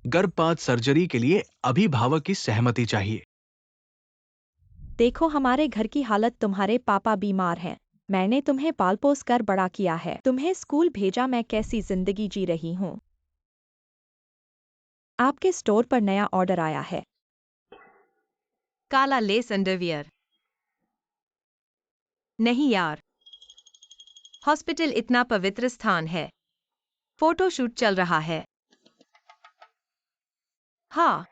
गर्भपात सर्जरी के लिए अभिभावक की सहमति चाहिए। देखो हमारे घर की हालत, तुम्हारे पापा बीमार हैं। मैंने तुम्हें पाल पोस कर बड़ा किया है, तुम्हें स्कूल भेजा, मैं कैसी जिंदगी जी रही हूँ। आपके स्टोर पर नया ऑर्डर आया है। काला लेस अंडरवियर। नहीं यार, हॉस्पिटल इतना पवित्र स्थान है। फोटोशूट चल रहा है। हाँ,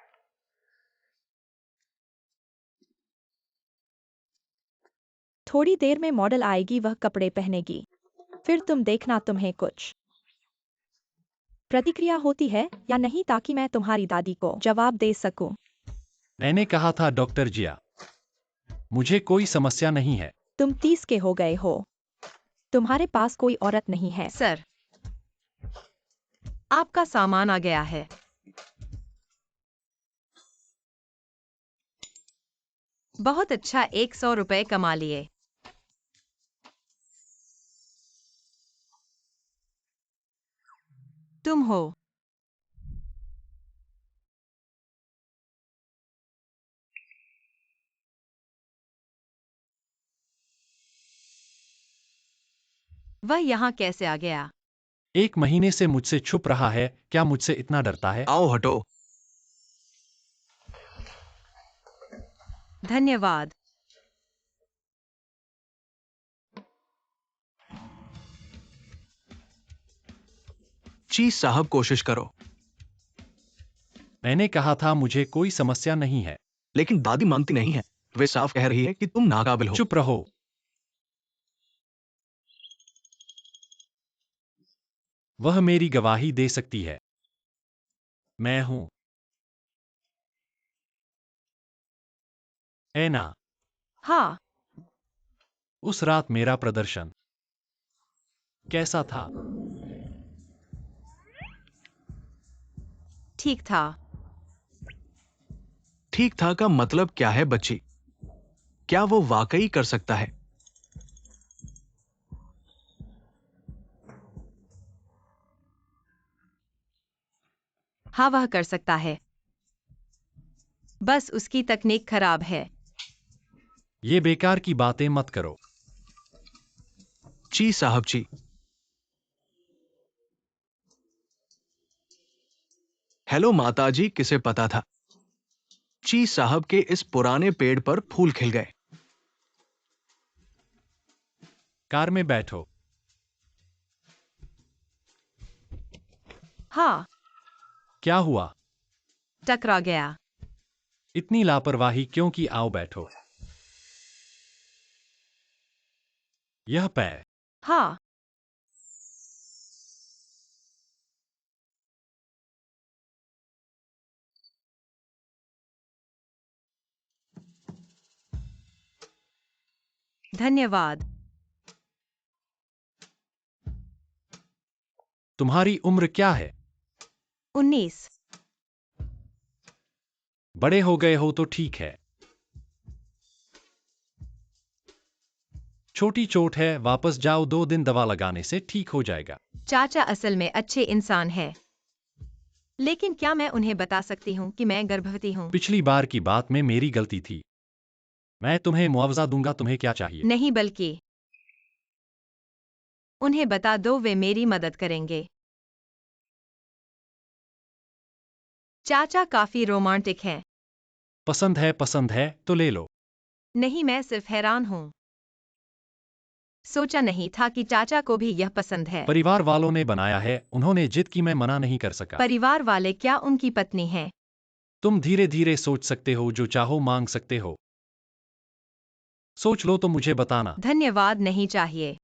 थोड़ी देर में मॉडल आएगी, वह कपड़े पहनेगी, फिर तुम देखना तुम्हें कुछ प्रतिक्रिया होती है या नहीं, ताकि मैं तुम्हारी दादी को जवाब दे सकूं। मैंने कहा था डॉक्टर जिया, मुझे कोई समस्या नहीं है। तुम 30 के हो गए हो, तुम्हारे पास कोई औरत नहीं है। सर, आपका सामान आ गया है। बहुत अच्छा, 100 रुपए कमा लिए। तुम हो। वह यहाँ कैसे आ गया? 1 महीने से मुझसे छुप रहा है, क्या मुझसे इतना डरता है? आओ हटो। धन्यवाद। चीज साहब, कोशिश करो। मैंने कहा था मुझे कोई समस्या नहीं है। लेकिन दादी मानती नहीं है, वे साफ कह रही है कि तुम नाकाबिल हो। चुप रहो। वह मेरी गवाही दे सकती है। मैं हूं। ऐना, हाँ, उस रात मेरा प्रदर्शन कैसा था? ठीक था। ठीक था का मतलब क्या है बच्ची? क्या वो वाकई कर सकता है? हाँ, वह कर सकता है। बस उसकी तकनीक खराब है। ये बेकार की बातें मत करो। ची साहब जी। हेलो माताजी, किसे पता था? ची साहब के इस पुराने पेड़ पर फूल खिल गए। कार में बैठो। हाँ, क्या हुआ? टकरा गया। इतनी लापरवाही क्यों की? आओ बैठो। यह पैर। हाँ, धन्यवाद। तुम्हारी उम्र क्या है? 19। बड़े हो गए हो तो ठीक है। छोटी चोट है, वापस जाओ, 2 दिन दवा लगाने से ठीक हो जाएगा। चाचा असल में अच्छे इंसान है, लेकिन क्या मैं उन्हें बता सकती हूँ कि मैं गर्भवती हूँ? पिछली बार की बात में मेरी गलती थी। मैं तुम्हें मुआवजा दूंगा, तुम्हें क्या चाहिए? नहीं, बल्कि उन्हें बता दो, वे मेरी मदद करेंगे। चाचा काफी रोमांटिक हैं। पसंद है तो ले लो। नहीं, मैं सिर्फ हैरान हूँ। सोचा नहीं था कि चाचा को भी यह पसंद है। परिवार वालों ने बनाया है, उन्होंने जिद की, मैं मना नहीं कर सका। परिवार वाले क्या उनकी पत्नी है? तुम धीरे धीरे सोच सकते हो, जो चाहो मांग सकते हो। सोच लो तो मुझे बताना। धन्यवाद, नहीं चाहिए।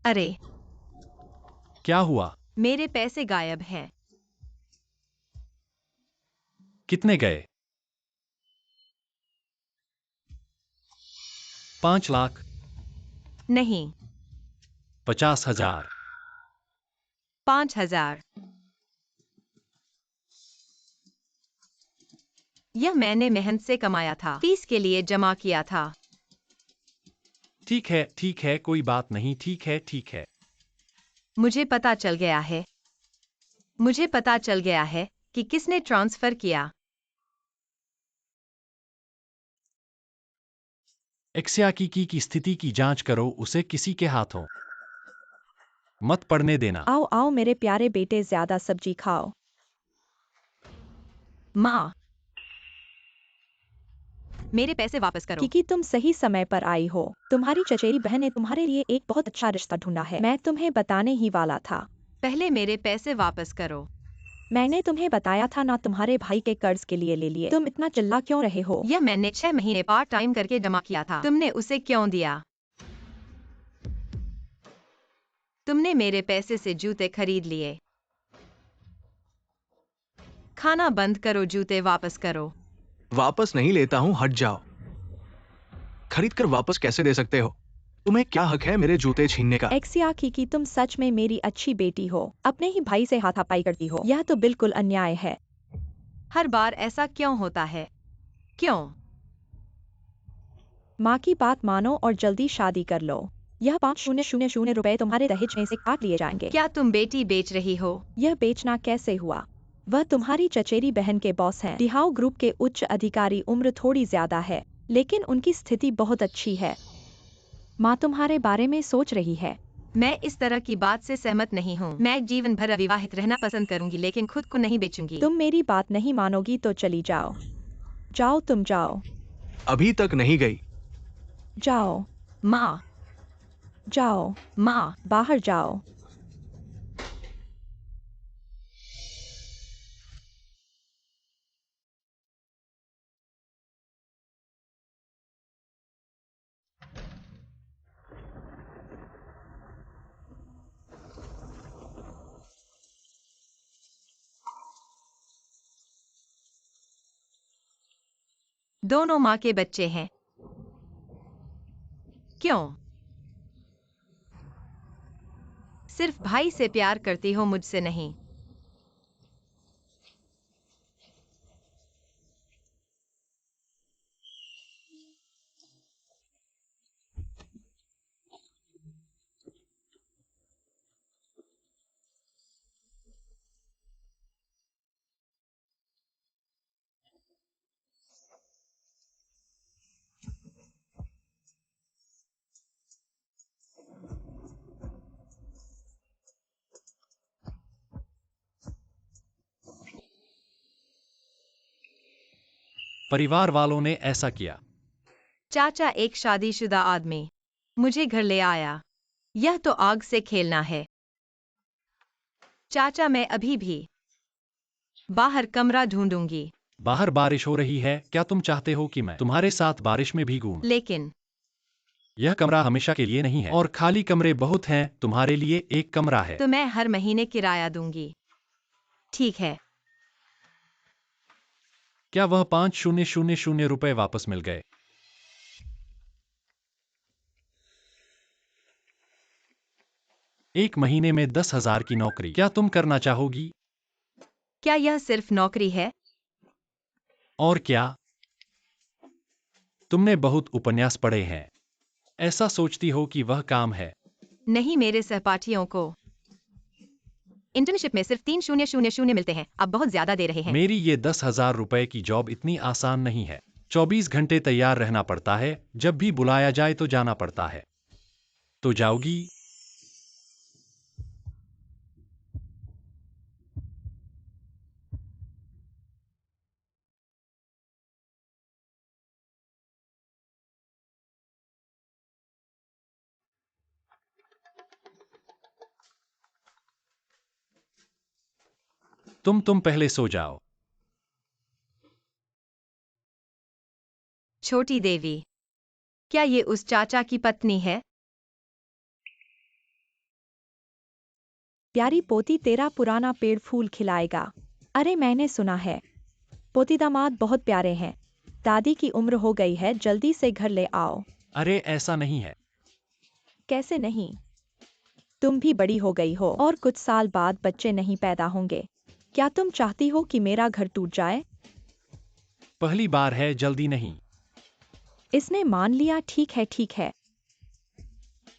अरे, क्या हुआ? मेरे पैसे गायब हैं। कितने गए? 5 लाख? नहीं, 50,000? 5,000। यह मैंने मेहनत से कमाया था, फीस के लिए जमा किया था। ठीक है, कोई बात नहीं, ठीक है। मुझे पता चल गया है। मुझे पता चल गया है कि किसने ट्रांसफर किया। एक्सयाकीकी की स्थिति की जांच करो, उसे किसी के हाथों मत पड़ने देना। आओ आओ मेरे प्यारे बेटे, ज्यादा सब्जी खाओ। माँ, मेरे पैसे वापस करो। किकी, तुम सही समय पर आई हो। तुम्हारी चचेरी बहन ने तुम्हारे लिए एक बहुत अच्छा रिश्ता ढूंढा है। मैं तुम्हें बताने ही वाला था। पहले मेरे पैसे वापस करो। मैंने तुम्हें बताया था ना, तुम्हारे भाई के कर्ज के लिए ले लिए। तुम इतना चिल्ला क्यों रहे हो? यह मैंने 6 महीने पार्ट टाइम करके जमा किया था। तुमने उसे क्यों दिया? तुमने मेरे पैसे से जूते खरीद लिए। खाना बंद करो, जूते वापस करो। वापस नहीं लेता हूँ, हट जाओ। खरीद कर वापस कैसे दे सकते हो? तुम्हें क्या हक है मेरे जूते छीनने का? एक्सयाकीकी, तुम सच में मेरी अच्छी बेटी हो। अपने ही भाई से हाथापाई करती हो। यह तो बिल्कुल अन्याय है। हर बार ऐसा क्यों होता है? क्यों? माँ की बात मानो और जल्दी शादी कर लो। यह 5,000 रुपए तुम्हारे दहेज में से काट लिए जाएंगे। क्या तुम बेटी बेच रही हो? यह बेचना कैसे हुआ? वह तुम्हारी चचेरी बहन के बॉस हैं। डिहाउ ग्रुप के उच्च अधिकारी। उम्र थोड़ी ज्यादा है, लेकिन उनकी स्थिति बहुत अच्छी है। माँ तुम्हारे बारे में सोच रही है। मैं इस तरह की बात से सहमत नहीं हूँ। मैं जीवन भर अविवाहित रहना पसंद करूंगी, लेकिन खुद को नहीं बेचूंगी। तुम मेरी बात नहीं मानोगी तो चली जाओ। जाओ, तुम जाओ। अभी तक नहीं गई। जाओ, माँ, जाओ, माँ, बाहर जाओ। दोनों माँ के बच्चे हैं। क्यों? सिर्फ भाई से प्यार करती हो, मुझसे नहीं। परिवार वालों ने ऐसा किया। चाचा एक शादीशुदा आदमी मुझे घर ले आया। यह तो आग से खेलना है। चाचा, मैं अभी भी बाहर कमरा ढूंढूंगी। बाहर बारिश हो रही है, क्या तुम चाहते हो कि मैं तुम्हारे साथ बारिश में भीगूं? लेकिन यह कमरा हमेशा के लिए नहीं है, और खाली कमरे बहुत हैं। तुम्हारे लिए एक कमरा है। तो मैं हर महीने किराया दूंगी। ठीक है। क्या वह 5,000 रुपए वापस मिल गए? एक महीने में 10,000 की नौकरी क्या तुम करना चाहोगी? क्या यह सिर्फ नौकरी है? और क्या? तुमने बहुत उपन्यास पढ़े हैं। ऐसा सोचती हो कि वह काम है। नहीं, मेरे सहपाठियों को इंटर्नशिप में सिर्फ 3,000 मिलते हैं। आप बहुत ज्यादा दे रहे हैं। मेरी ये 10,000 रुपए की जॉब इतनी आसान नहीं है। 24 घंटे तैयार रहना पड़ता है, जब भी बुलाया जाए तो जाना पड़ता है। तो जाओगी? तुम पहले सो जाओ। छोटी देवी, क्या ये उस चाचा की पत्नी है? प्यारी पोती, तेरा पुराना पेड़ फूल खिलाएगा। अरे मैंने सुना है पोती दामाद बहुत प्यारे हैं। दादी की उम्र हो गई है, जल्दी से घर ले आओ। अरे ऐसा नहीं है। कैसे नहीं? तुम भी बड़ी हो गई हो और कुछ साल बाद बच्चे नहीं पैदा होंगे। क्या तुम चाहती हो कि मेरा घर टूट जाए? पहली बार है, जल्दी नहीं। इसने मान लिया। ठीक है, ठीक है।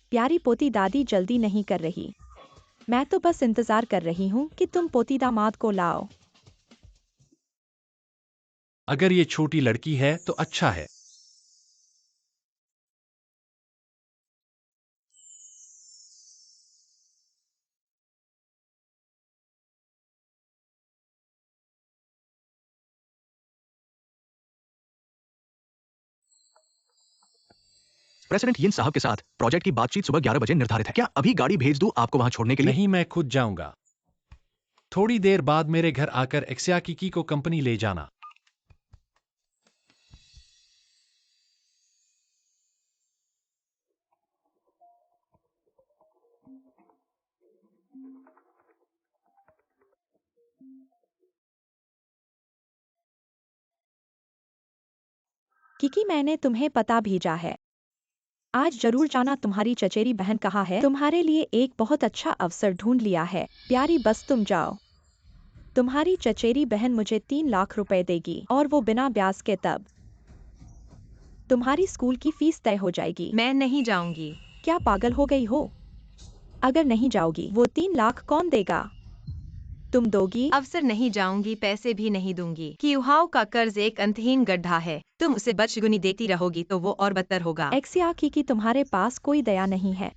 प्यारी पोती, दादी जल्दी नहीं कर रही। मैं तो बस इंतजार कर रही हूँ कि तुम पोती दामाद को लाओ। अगर ये छोटी लड़की है तो अच्छा है। प्रेसिडेंट यिन साहब के साथ प्रोजेक्ट की बातचीत सुबह 11 बजे निर्धारित है। क्या अभी गाड़ी भेज दूं आपको वहां छोड़ने के लिए? नहीं, मैं खुद जाऊंगा। थोड़ी देर बाद मेरे घर आकर एक्सयाकिकी को कंपनी ले जाना। किकी, मैंने तुम्हें पता भेजा है। आज जरूर जाना। तुम्हारी चचेरी बहन कहाँ है? तुम्हारे लिए एक बहुत अच्छा अवसर ढूंढ लिया है प्यारी, बस तुम जाओ। तुम्हारी चचेरी बहन मुझे 3 लाख रुपए देगी और वो बिना ब्याज के। तब तुम्हारी स्कूल की फीस तय हो जाएगी। मैं नहीं जाऊंगी। क्या पागल हो गई हो? अगर नहीं जाओगी वो 3 लाख कौन देगा? तुम दोगी? अवसर नहीं जाऊंगी, पैसे भी नहीं दूंगी। क्यूहाओ का कर्ज एक अंतहीन गड्ढा है। तुम उसे बचगुनी देती रहोगी तो वो और बदतर होगा। एक्सयाकिकी, तुम्हारे पास कोई दया नहीं है।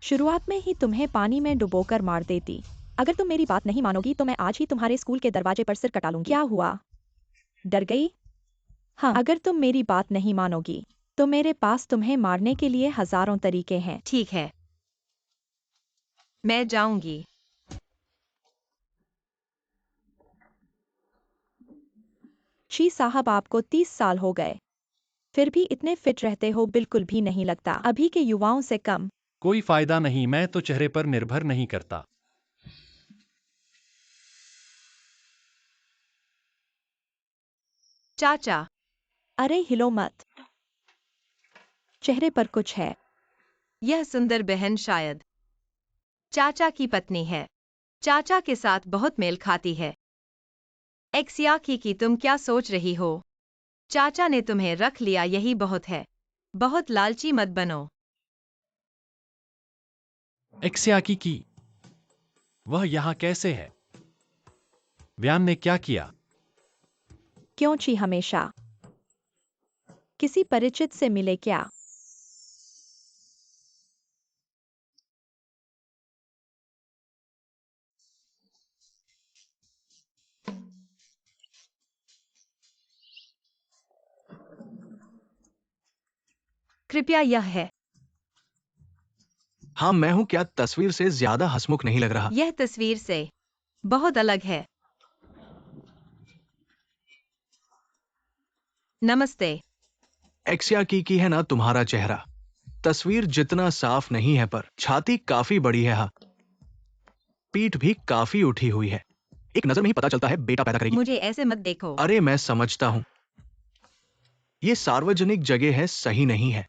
शुरुआत में ही तुम्हें पानी में डुबोकर मार देती। अगर तुम मेरी बात नहीं मानोगी तो मैं आज ही तुम्हारे स्कूल के दरवाजे पर सिर कटा लूंगी। क्या हुआ? डर गई? हाँ, अगर तुम मेरी बात नहीं मानोगी तो मेरे पास तुम्हें मारने के लिए हजारों तरीके हैं। ठीक है, मैं जाऊंगी। शी साहब, आपको 30 साल हो गए, फिर भी इतने फिट रहते हो, बिल्कुल भी नहीं लगता अभी के युवाओं से कम। कोई फायदा नहीं, मैं तो चेहरे पर निर्भर नहीं करता। चाचा, अरे हिलो मत, चेहरे पर कुछ है। यह सुंदर बहन शायद चाचा की पत्नी है। चाचा के साथ बहुत मेल खाती है। एक्सयाकिकी, तुम क्या सोच रही हो? चाचा ने तुम्हें रख लिया, यही बहुत है। बहुत लालची मत बनो। एक्सयाकिकी, वह यहाँ कैसे है? व्यान ने क्या किया? क्यों ची हमेशा किसी परिचित से मिले क्या? कृपया यह है। हाँ मैं हूँ। क्या तस्वीर से ज्यादा हंसमुख नहीं लग रहा? यह तस्वीर से बहुत अलग है। नमस्ते। एक्सयाकिकी है ना तुम्हारा चेहरा? तस्वीर जितना साफ नहीं है पर छाती काफी बड़ी है। हाँ, पीठ भी काफी उठी हुई है। एक नजर में ही पता चलता है बेटा पैदा करेगी। मुझे ऐसे मत देखो। अरे मैं समझता हूँ, ये सार्वजनिक जगह है, सही नहीं है।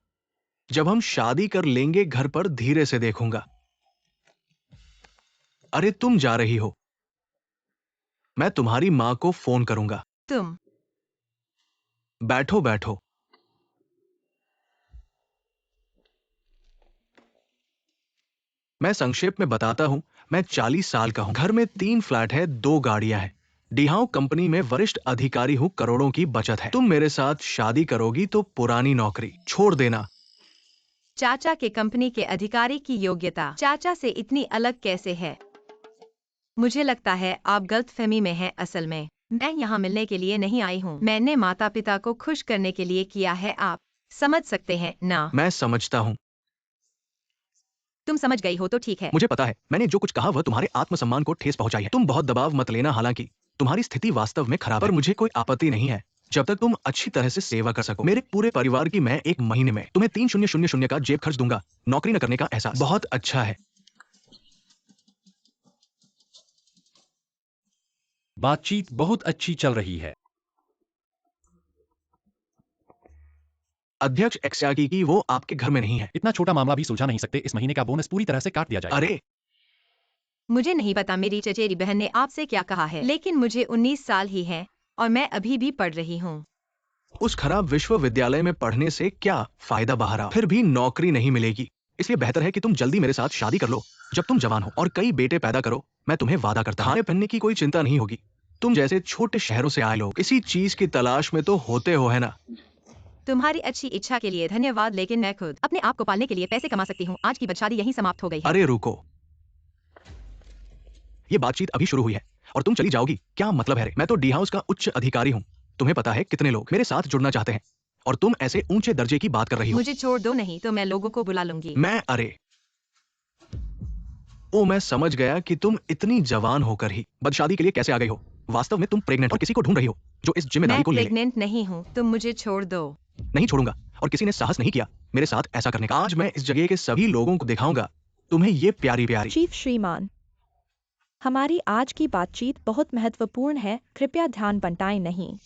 जब हम शादी कर लेंगे घर पर धीरे से देखूंगा। अरे तुम जा रही हो? मैं तुम्हारी माँ को फोन करूंगा। तुम बैठो बैठो। मैं संक्षेप में बताता हूं। मैं 40 साल का हूं। घर में 3 फ्लैट है, 2 गाड़ियां हैं। डिहाओ कंपनी में वरिष्ठ अधिकारी हूं, करोड़ों की बचत है। तुम मेरे साथ शादी करोगी तो पुरानी नौकरी छोड़ देना। चाचा के कंपनी के अधिकारी की योग्यता चाचा से इतनी अलग कैसे है? मुझे लगता है आप गलतफहमी में हैं। असल में मैं यहाँ मिलने के लिए नहीं आई हूँ। मैंने माता पिता को खुश करने के लिए किया है। आप समझ सकते हैं ना? मैं समझता हूं। तुम समझ गई हो तो ठीक है। मुझे पता है मैंने जो कुछ कहा वह तुम्हारे आत्मसम्मान को ठेस पहुंचाई है। तुम बहुत दबाव मत लेना। हालांकि तुम्हारी स्थिति वास्तव में खराब है, पर मुझे कोई आपत्ति नहीं है जब तक तुम अच्छी तरह से सेवा कर सको। मेरे पूरे परिवार की मैं 1 महीने में तुम्हें 3000 का जेब खर्च दूंगा। नौकरी न करने का एहसास बहुत अच्छा है। बातचीत बहुत अच्छी चल रही है। अध्यक्ष एक्सयाकिकी, वो आपके घर में नहीं है। इतना छोटा मामला भी सुलझा नहीं सकते? इस महीने का बोनस पूरी तरह से काट दिया जाएगा। अरे मुझे नहीं पता मेरी चचेरी बहन ने आपसे क्या कहा है, लेकिन मुझे 19 साल ही है और मैं अभी भी पढ़ रही हूँ। उस खराब विश्वविद्यालय में पढ़ने से क्या फायदा? बाहर आओ, फिर भी नौकरी नहीं मिलेगी। इसलिए बेहतर है कि तुम जल्दी मेरे साथ शादी कर लो जब तुम जवान हो और कई बेटे पैदा करो। मैं तुम्हें वादा करता हूं, खाने पहनने की कोई चिंता नहीं होगी। तुम जैसे छोटे शहरों से आए लोग इसी चीज की तलाश में तो होते हो, है ना? तुम्हारी अच्छी इच्छा के लिए धन्यवाद, लेकिन मैं खुद अपने आप को पालने के लिए पैसे कमा सकती हूँ। आज की बदशादी यहीं समाप्त हो गई है। अरे रुको, ये बातचीत अभी शुरू हुई है और तुम चली जाओगी? क्या मतलब है रे? मैं तो डी हाउस का उच्च अधिकारी हूँ। तुम्हें पता है कितने लोग मेरे साथ जुड़ना चाहते हैं और तुम ऐसे ऊंचे दर्जे की बात कर रही हो। मुझे छोड़ दो, नहीं तो मैं लोगों को बुला लूंगी। मैं समझ गया कि तुम इतनी जवान होकर ही बदशादी के लिए कैसे आ गई हो। वास्तव में तुम प्रेग्नेंट और किसी को ढूंढ रही हो जो इस जिम्मेदारी मैं को ले ले। प्रेग्नेंट नहीं हूँ, तुम मुझे छोड़ दो। नहीं छोड़ूंगा और किसी ने साहस नहीं किया मेरे साथ ऐसा करने का। आज मैं इस जगह के सभी लोगों को दिखाऊंगा तुम्हें ये प्यारी प्यारी। चीफ श्रीमान, हमारी आज की बातचीत बहुत महत्वपूर्ण है, कृपया ध्यान बंटाएं नहीं।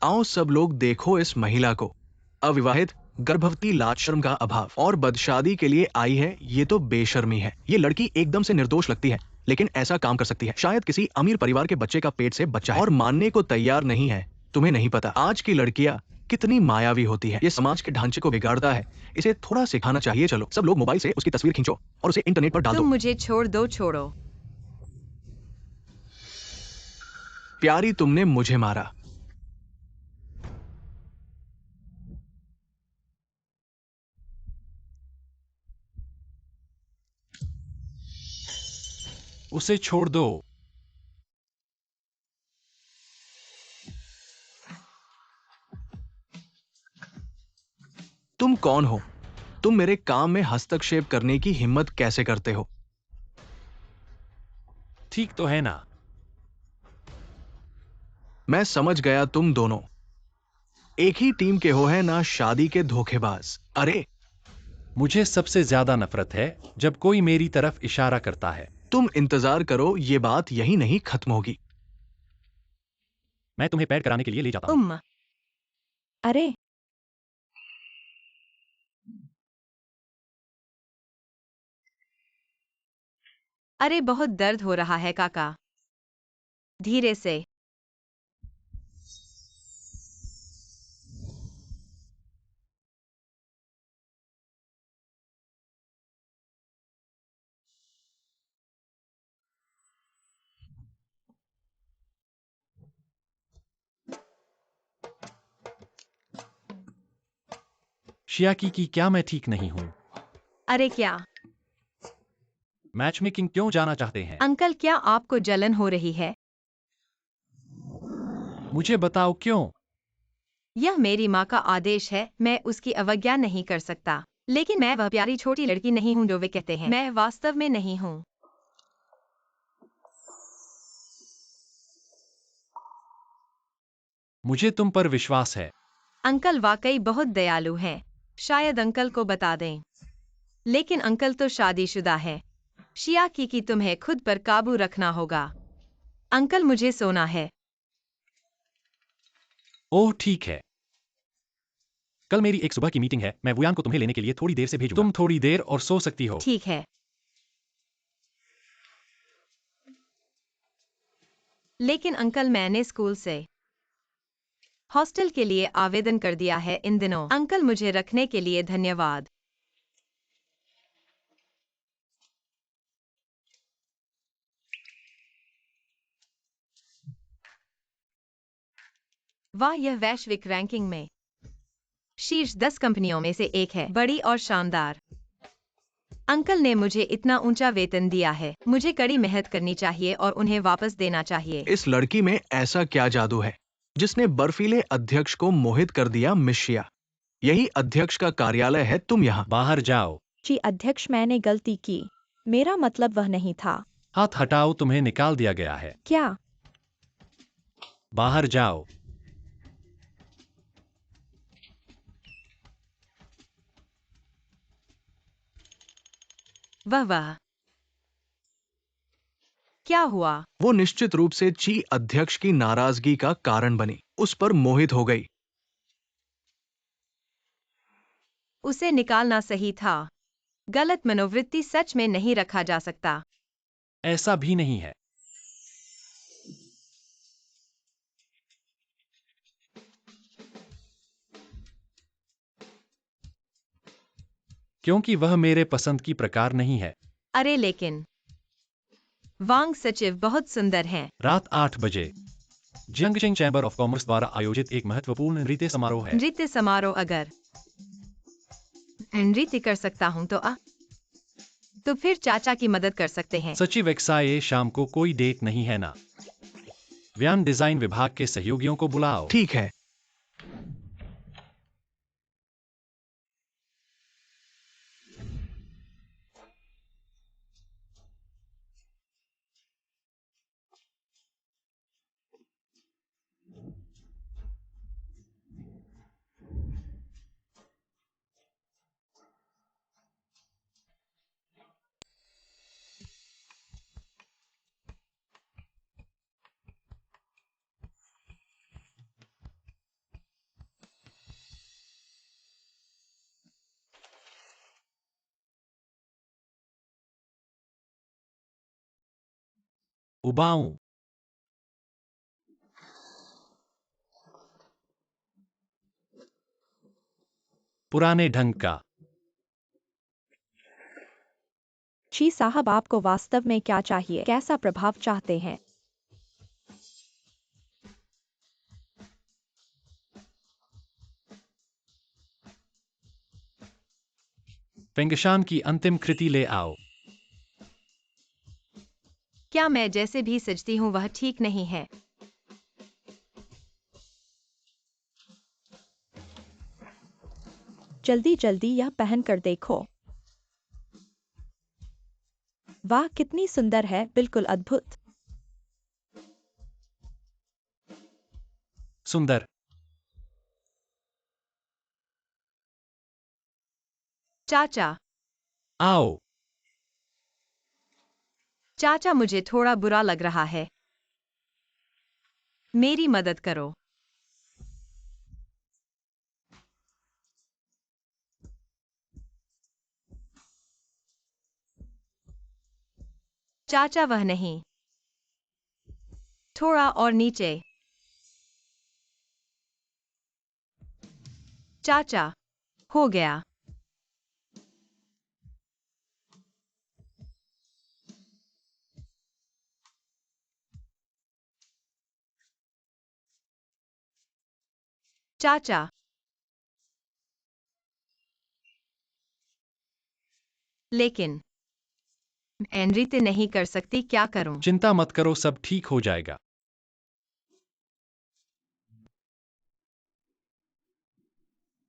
आओ सब लोग देखो इस महिला को, अविवाहित, गर्भवती, लाज शर्म का अभाव और बदशादी के लिए आई है। ये तो बेशर्मी है। ये लड़की एकदम से निर्दोष लगती है लेकिन ऐसा काम कर सकती है। शायद किसी अमीर परिवार के बच्चे का पेट से बच्चा है और मानने को तैयार नहीं है। तुम्हें नहीं पता आज की लड़कियां कितनी मायावी होती है। ये समाज के ढांचे को बिगाड़ता है, इसे थोड़ा सिखाना चाहिए। चलो सब लोग मोबाइल से उसकी तस्वीर खींचो और उसे इंटरनेट पर डाल तुम दो। मुझे छोड़ दो, छोड़ो। प्यारी, तुमने मुझे मारा। उसे छोड़ दो। तुम कौन हो? तुम मेरे काम में हस्तक्षेप करने की हिम्मत कैसे करते हो? ठीक तो है ना? मैं समझ गया, तुम दोनों एक ही टीम के हो, है ना? शादी के धोखेबाज। अरे मुझे सबसे ज्यादा नफरत है जब कोई मेरी तरफ इशारा करता है। तुम इंतजार करो, ये बात यही नहीं खत्म होगी। मैं तुम्हें पैड कराने के लिए ले जाता हूँ। अरे अरे बहुत दर्द हो रहा है काका, धीरे से। शियाकी की क्या मैं ठीक नहीं हूँ? अरे क्या मैच मेकिंग क्यों जाना चाहते हैं? अंकल, क्या आपको जलन हो रही है? मुझे बताओ क्यों? यह मेरी माँ का आदेश है, मैं उसकी अवज्ञा नहीं कर सकता। लेकिन मैं वह प्यारी छोटी लड़की नहीं हूँ जो वे कहते हैं। मैं वास्तव में नहीं हूँ। मुझे तुम पर विश्वास है। अंकल वाकई बहुत दयालु हैं। शायद अंकल को बता दें। लेकिन अंकल तो शादीशुदा है। शियाकी की तुम्हें खुद पर काबू रखना होगा। अंकल, मुझे सोना है। ओह ठीक है। कल मेरी एक सुबह की मीटिंग है। मैं वुयान को तुम्हें लेने के लिए थोड़ी देर से भेजूंगा। तुम थोड़ी देर और सो सकती हो। ठीक है। लेकिन अंकल, मैंने स्कूल से हॉस्टल के लिए आवेदन कर दिया है इन दिनों। अंकल, मुझे रखने के लिए धन्यवाद। वाह, यह वैश्विक रैंकिंग में शीर्ष 10 कंपनियों में से एक है। बड़ी और शानदार। अंकल ने मुझे इतना ऊंचा वेतन दिया है। मुझे कड़ी मेहनत करनी चाहिए और उन्हें वापस देना चाहिए। इस लड़की में ऐसा क्या जादू है जिसने बर्फीले अध्यक्ष को मोहित कर दिया? मिशिया, यही अध्यक्ष का कार्यालय है। तुम यहाँ। बाहर जाओ। जी अध्यक्ष, मैंने गलती की, मेरा मतलब वह नहीं था। हाथ हटाओ, तुम्हें निकाल दिया गया है। क्या? बाहर जाओ। वाह वाह, क्या हुआ? वो निश्चित रूप से ची अध्यक्ष की नाराजगी का कारण बनी, उस पर मोहित हो गई। उसे निकालना सही था। गलत मनोवृत्ति सच में नहीं रखा जा सकता। ऐसा भी नहीं है। क्योंकि वह मेरे पसंद की प्रकार नहीं है। अरे लेकिन वांग सचिव बहुत सुंदर हैं। रात 8 बजे जियांगशिंग चैम्बर ऑफ कॉमर्स द्वारा आयोजित एक महत्वपूर्ण नृत्य समारोह है। नृत्य समारोह अगर नृत्य कर सकता हूँ तो फिर चाचा की मदद कर सकते हैं। सचिव एक्साए शाम को कोई डेट नहीं है ना। व्यान डिजाइन विभाग के सहयोगियों को बुलाओ। ठीक है। उबाऊं। पुराने ढंग का। जी साहब, आपको वास्तव में क्या चाहिए? कैसा प्रभाव चाहते हैं? फेंगशान की अंतिम कृति ले आओ। क्या मैं जैसे भी सजती हूँ वह ठीक नहीं है? जल्दी जल्दी यह पहन कर देखो। वाह, कितनी सुंदर है, बिल्कुल अद्भुत। सुंदर। चाचा, आओ। चाचा मुझे थोड़ा बुरा लग रहा है। मेरी मदद करो। चाचा वह नहीं। थोड़ा और नीचे। चाचा, हो गया। चाचा, लेकिन मैं नृत्य नहीं कर सकती, क्या करूं? चिंता मत करो, सब ठीक हो जाएगा।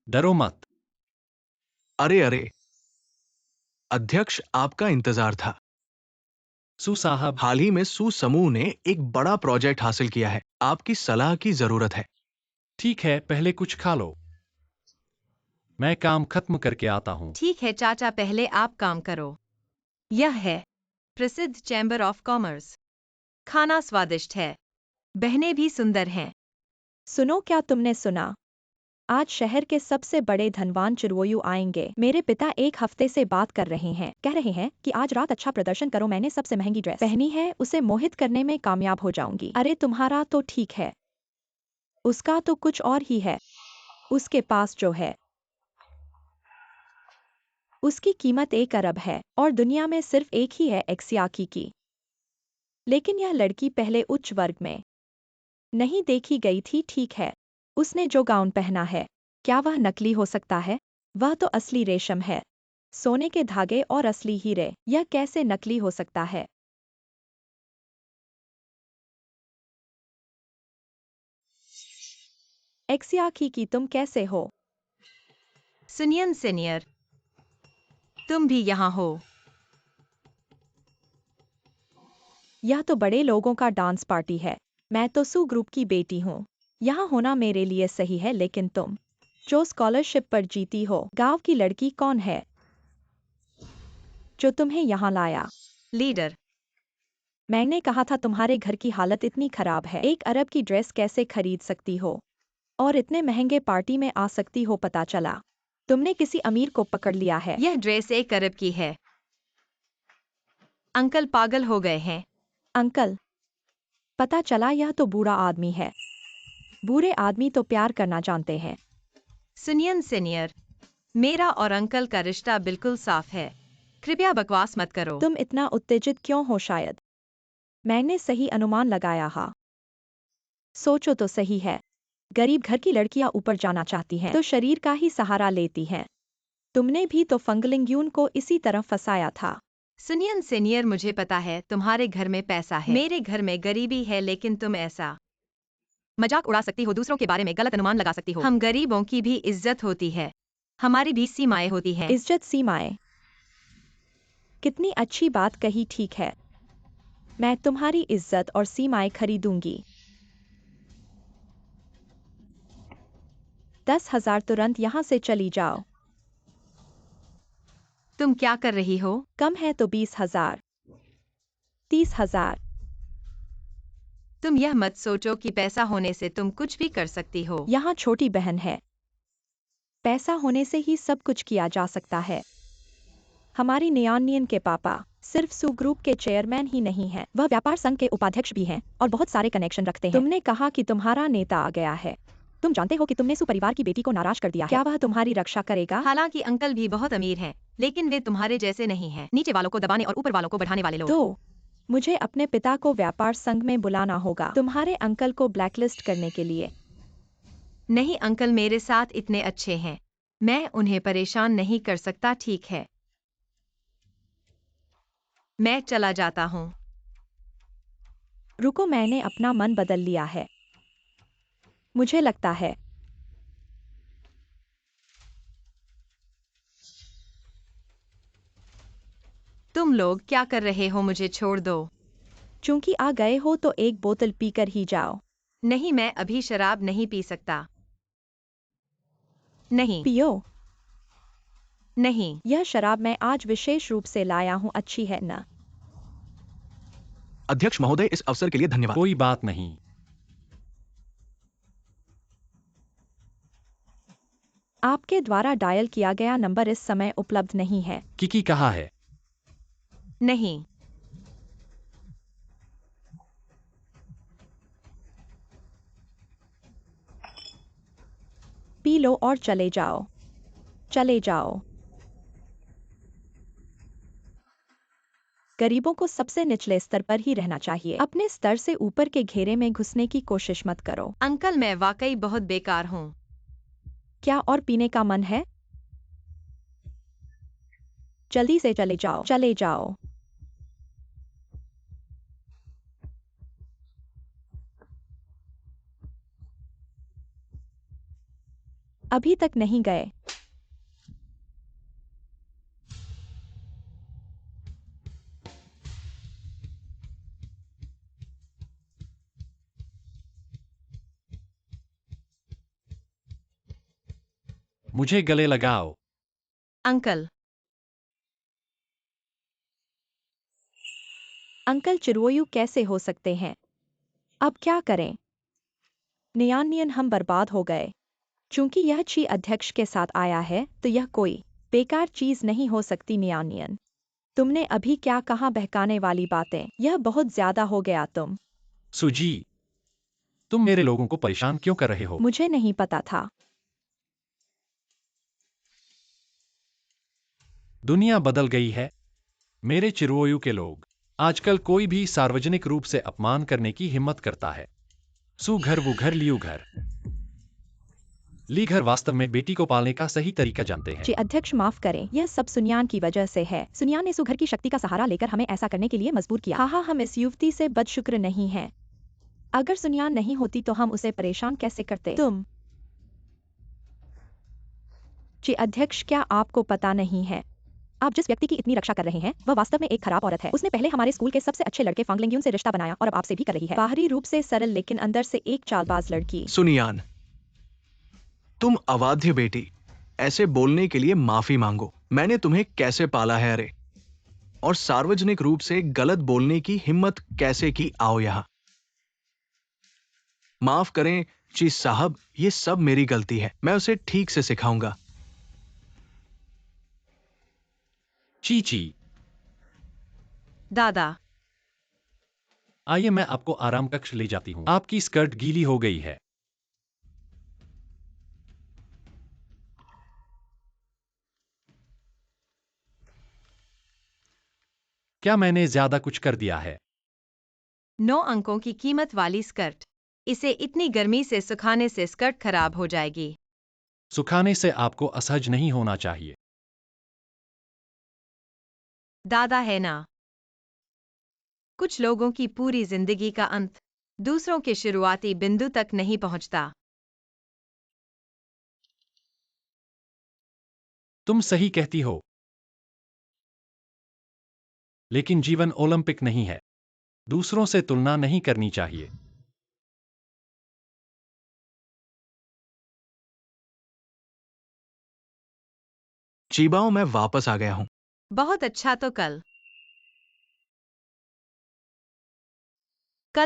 डरो मत। अरे अरे, अध्यक्ष, आपका इंतजार था। सु साहब। हाल ही में सू समूह ने एक बड़ा प्रोजेक्ट हासिल किया है। आपकी सलाह की जरूरत है। ठीक है, पहले कुछ खा लो। मैं काम खत्म करके आता हूँ। ठीक है चाचा, पहले आप काम करो। यह है प्रसिद्ध चैम्बर ऑफ कॉमर्स। खाना स्वादिष्ट है। बहनें भी सुंदर हैं। सुनो, क्या तुमने सुना? आज शहर के सबसे बड़े धनवान चिरवोयु आएंगे। मेरे पिता एक हफ्ते से बात कर रहे हैं। कह रहे हैं कि आज रात अच्छा प्रदर्शन करो। मैंने सबसे महंगी ड्रेस पहनी है, उसे मोहित करने में कामयाब हो जाऊंगी। अरे तुम्हारा तो ठीक है, उसका तो कुछ और ही है। उसके पास जो है उसकी कीमत 1 अरब है और दुनिया में सिर्फ एक ही है, एक्सियाकी की। लेकिन यह लड़की पहले उच्च वर्ग में नहीं देखी गई थी, ठीक है। उसने जो गाउन पहना है, क्या वह नकली हो सकता है? वह तो असली रेशम है, सोने के धागे और असली हीरे। यह कैसे नकली हो सकता है? एक्सियाकी की, तुम कैसे हो? सुनियन सीनियर, तुम भी यहाँ हो। यह तो बड़े लोगों का डांस पार्टी है। मैं तो सू ग्रुप की बेटी हूँ। यहाँ होना मेरे लिए सही है, लेकिन तुम जो स्कॉलरशिप पर जीती हो, गांव की लड़की कौन है जो तुम्हें यहाँ लाया? लीडर, मैंने कहा था तुम्हारे घर की हालत इतनी खराब है, 1 अरब की ड्रेस कैसे खरीद सकती हो और इतने महंगे पार्टी में आ सकती हो? पता चला तुमने किसी अमीर को पकड़ लिया है। यह ड्रेस 1 अरब की है। अंकल पागल हो गए हैं। अंकल? पता चला यह तो बूढ़ा आदमी है। बूढ़े आदमी तो प्यार करना जानते हैं। सुनियन सीनियर, मेरा और अंकल का रिश्ता बिल्कुल साफ है। कृपया बकवास मत करो। तुम इतना उत्तेजित क्यों हो? शायद मैंने सही अनुमान लगाया हा। सोचो तो सही है। गरीब घर की लड़कियां ऊपर जाना चाहती हैं तो शरीर का ही सहारा लेती हैं। तुमने भी तो फंगलिंग्यून को इसी तरह फंसाया था। सुनियन सीनियर, मुझे पता है तुम्हारे घर में पैसा है, मेरे घर में गरीबी है, लेकिन तुम ऐसा मजाक उड़ा सकती हो, दूसरों के बारे में गलत अनुमान लगा सकती हो। हम गरीबों की भी इज्जत होती है, हमारी भी सीमाएं होती हैं। इज्जत, सीमाएं? कितनी अच्छी बात कही। ठीक है, मैं तुम्हारी इज्जत और सीमाएं खरीदूंगी। 10,000 तुरंत यहाँ से चली जाओ। तुम क्या कर रही हो? कम है तो 20,000, 30,000। तुम यह मत सोचो कि पैसा होने से तुम कुछ भी कर सकती हो। यहाँ छोटी बहन है, पैसा होने से ही सब कुछ किया जा सकता है। हमारी नियानियन के पापा सिर्फ सू ग्रुप के चेयरमैन ही नहीं हैं, वह व्यापार संघ के उपाध्यक्ष भी हैं और बहुत सारे कनेक्शन रखते हैं। तुमने कहा कि तुम्हारा नेता आ गया है। तुम जानते हो कि तुमने सू परिवार की बेटी को नाराज कर दिया है। क्या वह तुम्हारी रक्षा करेगा? हालांकि अंकल भी बहुत अमीर हैं, लेकिन वे तुम्हारे जैसे नहीं हैं, नीचे वालों को दबाने और ऊपर वालों को बढ़ाने वाले लोग। तो मुझे अपने पिता को व्यापार संघ में बुलाना होगा तुम्हारे अंकल को ब्लैकलिस्ट करने के लिए। नहीं अंकल मेरे साथ इतने अच्छे हैं, मैं उन्हें परेशान नहीं कर सकता। ठीक है, मैं चला जाता हूँ। रुको, मैंने अपना मन बदल लिया है। मुझे लगता है तुम लोग क्या कर रहे हो? मुझे छोड़ दो। चूंकि आ गए हो तो एक बोतल पीकर ही जाओ। नहीं, मैं अभी शराब नहीं पी सकता। नहीं पियो। नहीं। यह शराब मैं आज विशेष रूप से लाया हूँ, अच्छी है ना? अध्यक्ष महोदय, इस अवसर के लिए धन्यवाद। कोई बात नहीं। आपके द्वारा डायल किया गया नंबर इस समय उपलब्ध नहीं है। किकी कहाँ है? नहीं। पी लो और चले जाओ, चले जाओ। गरीबों को सबसे निचले स्तर पर ही रहना चाहिए, अपने स्तर से ऊपर के घेरे में घुसने की कोशिश मत करो। अंकल मैं वाकई बहुत बेकार हूँ। क्या और पीने का मन है? जल्दी से चले जाओ, चले जाओ। अभी तक नहीं गए? मुझे गले लगाओ। अंकल। अंकल चिरवोयू कैसे हो सकते हैं? अब क्या करें? नियानियन, हम बर्बाद हो गए। चूंकि यह ची अध्यक्ष के साथ आया है तो यह कोई बेकार चीज नहीं हो सकती। नियानियन, तुमने अभी क्या कहा? बहकाने वाली बातें, यह बहुत ज्यादा हो गया। सुजी, तुम मेरे लोगों को परेशान क्यों कर रहे हो? मुझे नहीं पता था। दुनिया बदल गई है मेरे चिरवोयू के लोग। आजकल कोई भी सार्वजनिक रूप से अपमान करने की हिम्मत करता है। सु घर वो घर लियू घर। ली घर वास्तव में बेटी को पालने का सही तरीका जानते हैं। जी अध्यक्ष, माफ करें, यह सब सुनियान की वजह से है। सुनियान ने सुघर की शक्ति का सहारा लेकर हमें ऐसा करने के लिए मजबूर किया। हाँ, हम इस युवती से बदशुक्र नहीं हैं। अगर सुनियान नहीं होती तो हम उसे परेशान कैसे करते? जी अध्यक्ष, क्या आपको पता नहीं है, आप जिस व्यक्ति की इतनी रक्षा कर रहे हैं वह वास्तव में एक खराब औरत है। उसने पहले हमारे स्कूल के सबसे अच्छे लड़के फांगलिंग्यून से रिश्ता बनाया और अब आपसे भी कर रही है। बाहरी रूप से सरल लेकिन अंदर से एक चालबाज लड़की। सुनियान, तुम अवाध्य बेटी, ऐसे बोलने के लिए माफी मांगो। मैंने तुम्हें कैसे पाला है, अरे, और सार्वजनिक रूप से गलत बोलने की हिम्मत कैसे की? आओ यहां। माफ करें चीज साहब, ये सब मेरी गलती है, मैं उसे ठीक से सिखाऊंगा। चीची, दादा। आइए मैं आपको आराम कक्ष ले जाती हूँ। आपकी स्कर्ट गीली हो गई है। क्या मैंने ज्यादा कुछ कर दिया है? 9 अंकों की कीमत वाली स्कर्ट। इसे इतनी गर्मी से सुखाने से स्कर्ट खराब हो जाएगी। सुखाने से आपको असहज नहीं होना चाहिए। दादा है ना। कुछ लोगों की पूरी जिंदगी का अंत दूसरों के शुरुआती बिंदु तक नहीं पहुंचता। तुम सही कहती हो। लेकिन जीवन ओलंपिक नहीं है। दूसरों से तुलना नहीं करनी चाहिए। चीबाओ, मैं वापस आ गया हूँ। बहुत अच्छा, तो कल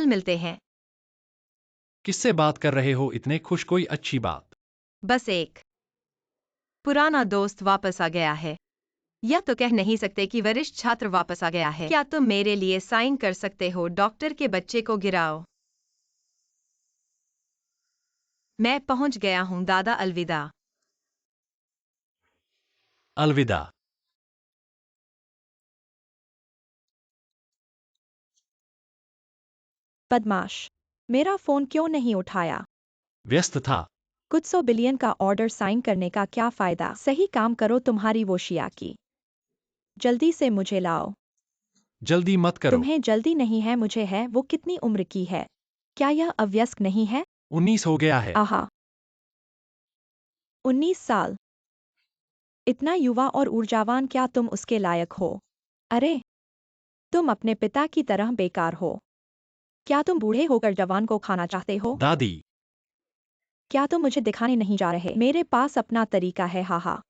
मिलते हैं। किससे बात कर रहे हो इतने खुश? कोई अच्छी बात? बस एक पुराना दोस्त वापस आ गया है। यह तो कह नहीं सकते कि वरिष्ठ छात्र वापस आ गया है। क्या तुम मेरे लिए साइन कर सकते हो? डॉक्टर के बच्चे को गिराओ। मैं पहुंच गया हूं दादा, अलविदा। अलविदा। बदमाश, मेरा फोन क्यों नहीं उठाया? व्यस्त था। कुछ 100 बिलियन का ऑर्डर साइन करने का क्या फायदा? सही काम करो, तुम्हारी वो शिया की। जल्दी से मुझे लाओ। जल्दी मत करो। तुम्हें जल्दी नहीं है, मुझे है। वो कितनी उम्र की है? क्या यह अवयस्क नहीं है? 19 हो गया है। आहा, 19 साल। इतना युवा और ऊर्जावान, क्या तुम उसके लायक हो? अरे, तुम अपने पिता की तरह बेकार हो। क्या तुम बूढ़े होकर जवान को खाना चाहते हो? दादी। क्या तुम मुझे दिखाने नहीं जा रहे? मेरे पास अपना तरीका है, हाहा।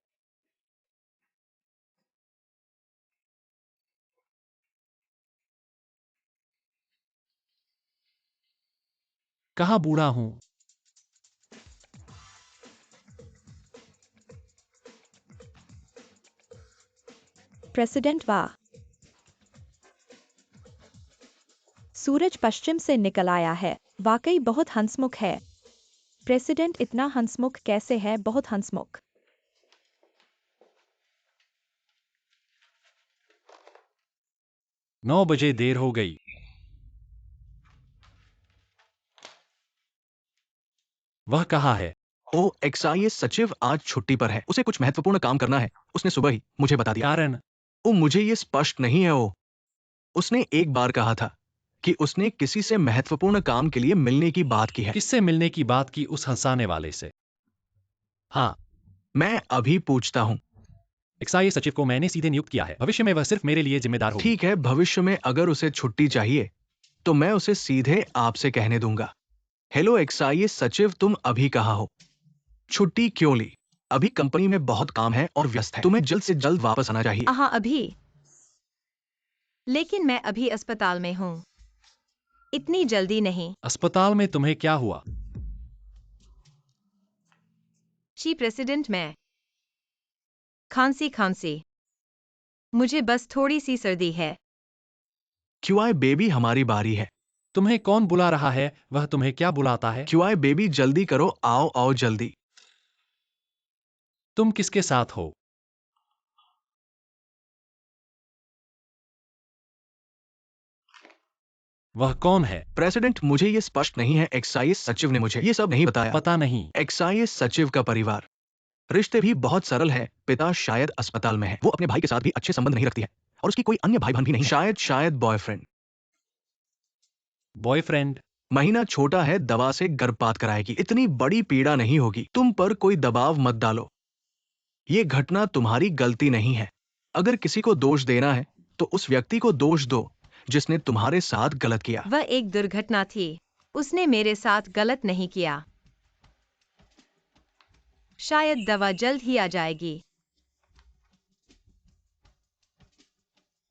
कहाँ बूढ़ा हूँ? प्रेसिडेंट, वाह। सूरज पश्चिम से निकल आया है। वाकई बहुत हंसमुख है। प्रेसिडेंट इतना हंसमुख कैसे है? बहुत हंसमुख। 9 बजे देर हो गई। वह कहाँ है? ओ, एक्साइएस सचिव आज छुट्टी पर है। उसे कुछ महत्वपूर्ण काम करना है। उसने सुबह ही मुझे बता दिया। कारण? ओ, मुझे ये स्पष्ट नहीं है। ओ, उसने एक बार कहा था कि उसने किसी से महत्वपूर्ण काम के लिए मिलने की बात की है। किससे मिलने की बात की? उस हंसाने वाले से। हाँ। मैं अभी पूछता हूँ। एक्साइज सचिव को मैंने सीधे नियुक्त किया है। भविष्य में वह सिर्फ मेरे लिए जिम्मेदार होगी। ठीक है, भविष्य में अगर उसे छुट्टी चाहिए तो मैं उसे सीधे आपसे कहने दूंगा। हेलो एक्साइएस सचिव, तुम अभी कहाँ हो? छुट्टी क्यों ली? अभी कंपनी में बहुत काम है और व्यस्त है। तुम्हें जल्द से जल्द वापस आना चाहिए। आहा, अभी। लेकिन मैं अभी अस्पताल में हूँ। इतनी जल्दी नहीं। अस्पताल में तुम्हें क्या हुआ? ची प्रेसिडेंट, मैं खांसी। मुझे बस थोड़ी सी सर्दी है। क्यूआई बेबी, हमारी बारी है। तुम्हें कौन बुला रहा है? वह तुम्हें क्या बुलाता है? क्यूआई बेबी, जल्दी करो, आओ आओ जल्दी। तुम किसके साथ हो? वह कौन है? प्रेसिडेंट, मुझे ये स्पष्ट नहीं है। एक्साइज सचिव ने मुझे ये सब नहीं बताया। पता नहीं। एक्साइज सचिव का परिवार रिश्ते भी बहुत सरल है। पिता शायद अस्पताल में है। वो अपने भाई के साथ भी अच्छे संबंध नहीं रखती है और उसकी कोई अन्य भाई बहन भी नहीं है। शायद बॉयफ्रेंड। बॉयफ्रेंड? महीना छोटा है, दवा से गर्भपात कराएगी। इतनी बड़ी पीड़ा नहीं होगी। तुम पर कोई दबाव मत डालो। ये घटना तुम्हारी गलती नहीं है। अगर किसी को दोष देना है तो उस व्यक्ति को दोष दो जिसने तुम्हारे साथ गलत किया। वह एक दुर्घटना थी। उसने मेरे साथ गलत नहीं किया। शायद दवा जल्द ही आ जाएगी।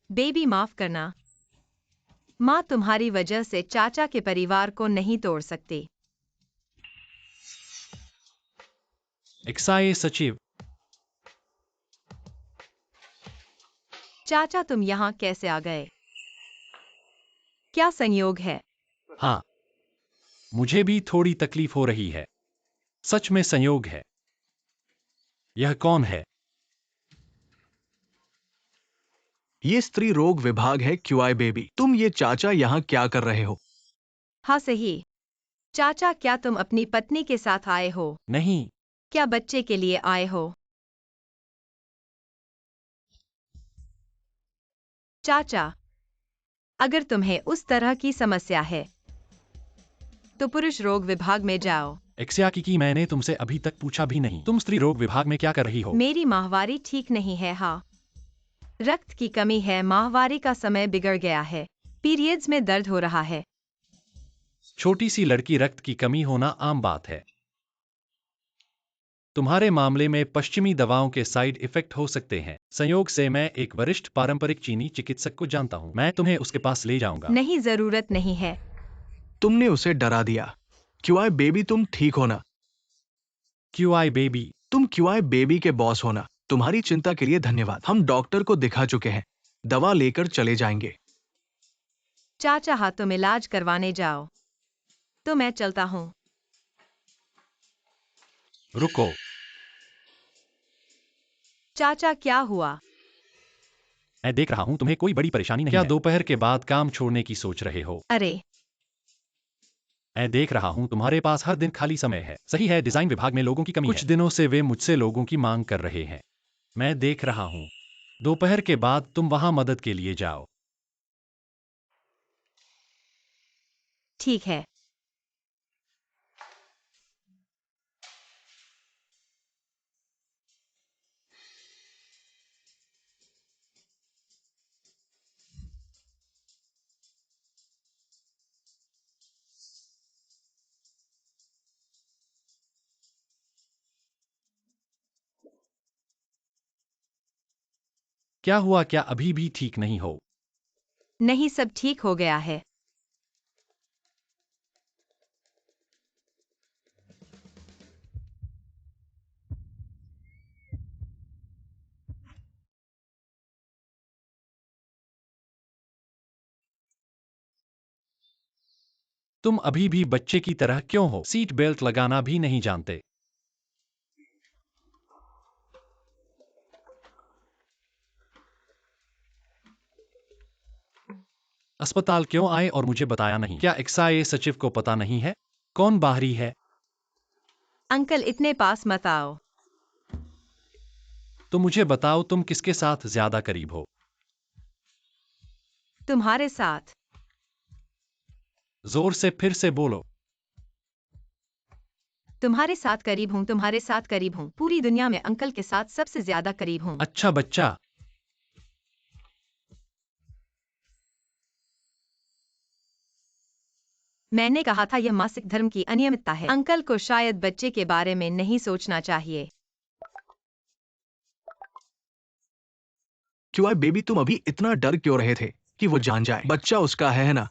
बेबी, माफ करना। माँ तुम्हारी वजह से चाचा के परिवार को नहीं तोड़ सकती। एक्साइज सचिव। चाचा, तुम यहाँ कैसे आ गए? क्या संयोग है? हाँ, मुझे भी थोड़ी तकलीफ हो रही है। सच में संयोग है। यह कौन है? ये स्त्री रोग विभाग है क्यूआई बेबी। तुम ये चाचा यहाँ क्या कर रहे हो? हाँ सही। चाचा, क्या तुम अपनी पत्नी के साथ आए हो? नहीं, क्या बच्चे के लिए आए हो? चाचा, अगर तुम्हें उस तरह की समस्या है तो पुरुष रोग विभाग में जाओ। एक्सयाकी की मैंने तुमसे अभी तक पूछा भी नहीं। तुम स्त्री रोग विभाग में क्या कर रही हो? मेरी माहवारी ठीक नहीं है। हाँ, रक्त की कमी है, माहवारी का समय बिगड़ गया है, पीरियड्स में दर्द हो रहा है। छोटी सी लड़की, रक्त की कमी होना आम बात है। तुम्हारे मामले में पश्चिमी दवाओं के साइड इफेक्ट हो सकते हैं। संयोग से मैं एक वरिष्ठ पारंपरिक चीनी चिकित्सक को जानता हूँ। मैं तुम्हें उसके पास ले जाऊंगा। नहीं, जरूरत नहीं है। तुमने उसे डरा दिया। क्यूआई बेबी, तुम ठीक होना। क्यूआई बेबी, तुम क्यूआई बेबी के बॉस होना। तुम्हारी चिंता के लिए धन्यवाद। हम डॉक्टर को दिखा चुके हैं, दवा लेकर चले जाएंगे। चाचा, हाँ, तुम इलाज करवाने जाओ तो मैं चलता हूँ। रुको। चाचा, क्या हुआ? मैं देख रहा हूँ तुम्हें कोई बड़ी परेशानी नहीं है। क्या दोपहर के बाद काम छोड़ने की सोच रहे हो? अरे, मैं देख रहा हूँ तुम्हारे पास हर दिन खाली समय है। सही है, डिजाइन विभाग में लोगों की कमी है। कुछ दिनों से वे मुझसे लोगों की मांग कर रहे हैं। मैं देख रहा हूँ। दोपहर के बाद तुम वहां मदद के लिए जाओ। ठीक है। क्या हुआ? क्या अभी भी ठीक नहीं हो? नहीं, सब ठीक हो गया है। तुम अभी भी बच्चे की तरह क्यों हो? सीट बेल्ट लगाना भी नहीं जानते। अस्पताल क्यों आए और मुझे बताया नहीं? क्या एक्साए सचिव को पता नहीं है कौन बाहरी है? अंकल, इतने पास मत आओ। तो मुझे बताओ, तुम किसके साथ ज्यादा करीब हो? तुम्हारे साथ। जोर से फिर से बोलो। तुम्हारे साथ करीब हूँ, तुम्हारे साथ करीब हूँ, पूरी दुनिया में अंकल के साथ सबसे ज्यादा करीब हूँ। अच्छा बच्चा। मैंने कहा था यह मासिक धर्म की अनियमितता है। अंकल को शायद बच्चे के बारे में नहीं सोचना चाहिए। क्यूआई बेबी, तुम अभी इतना डर क्यों रहे थे कि वो जान जाए? बच्चा उसका है ना?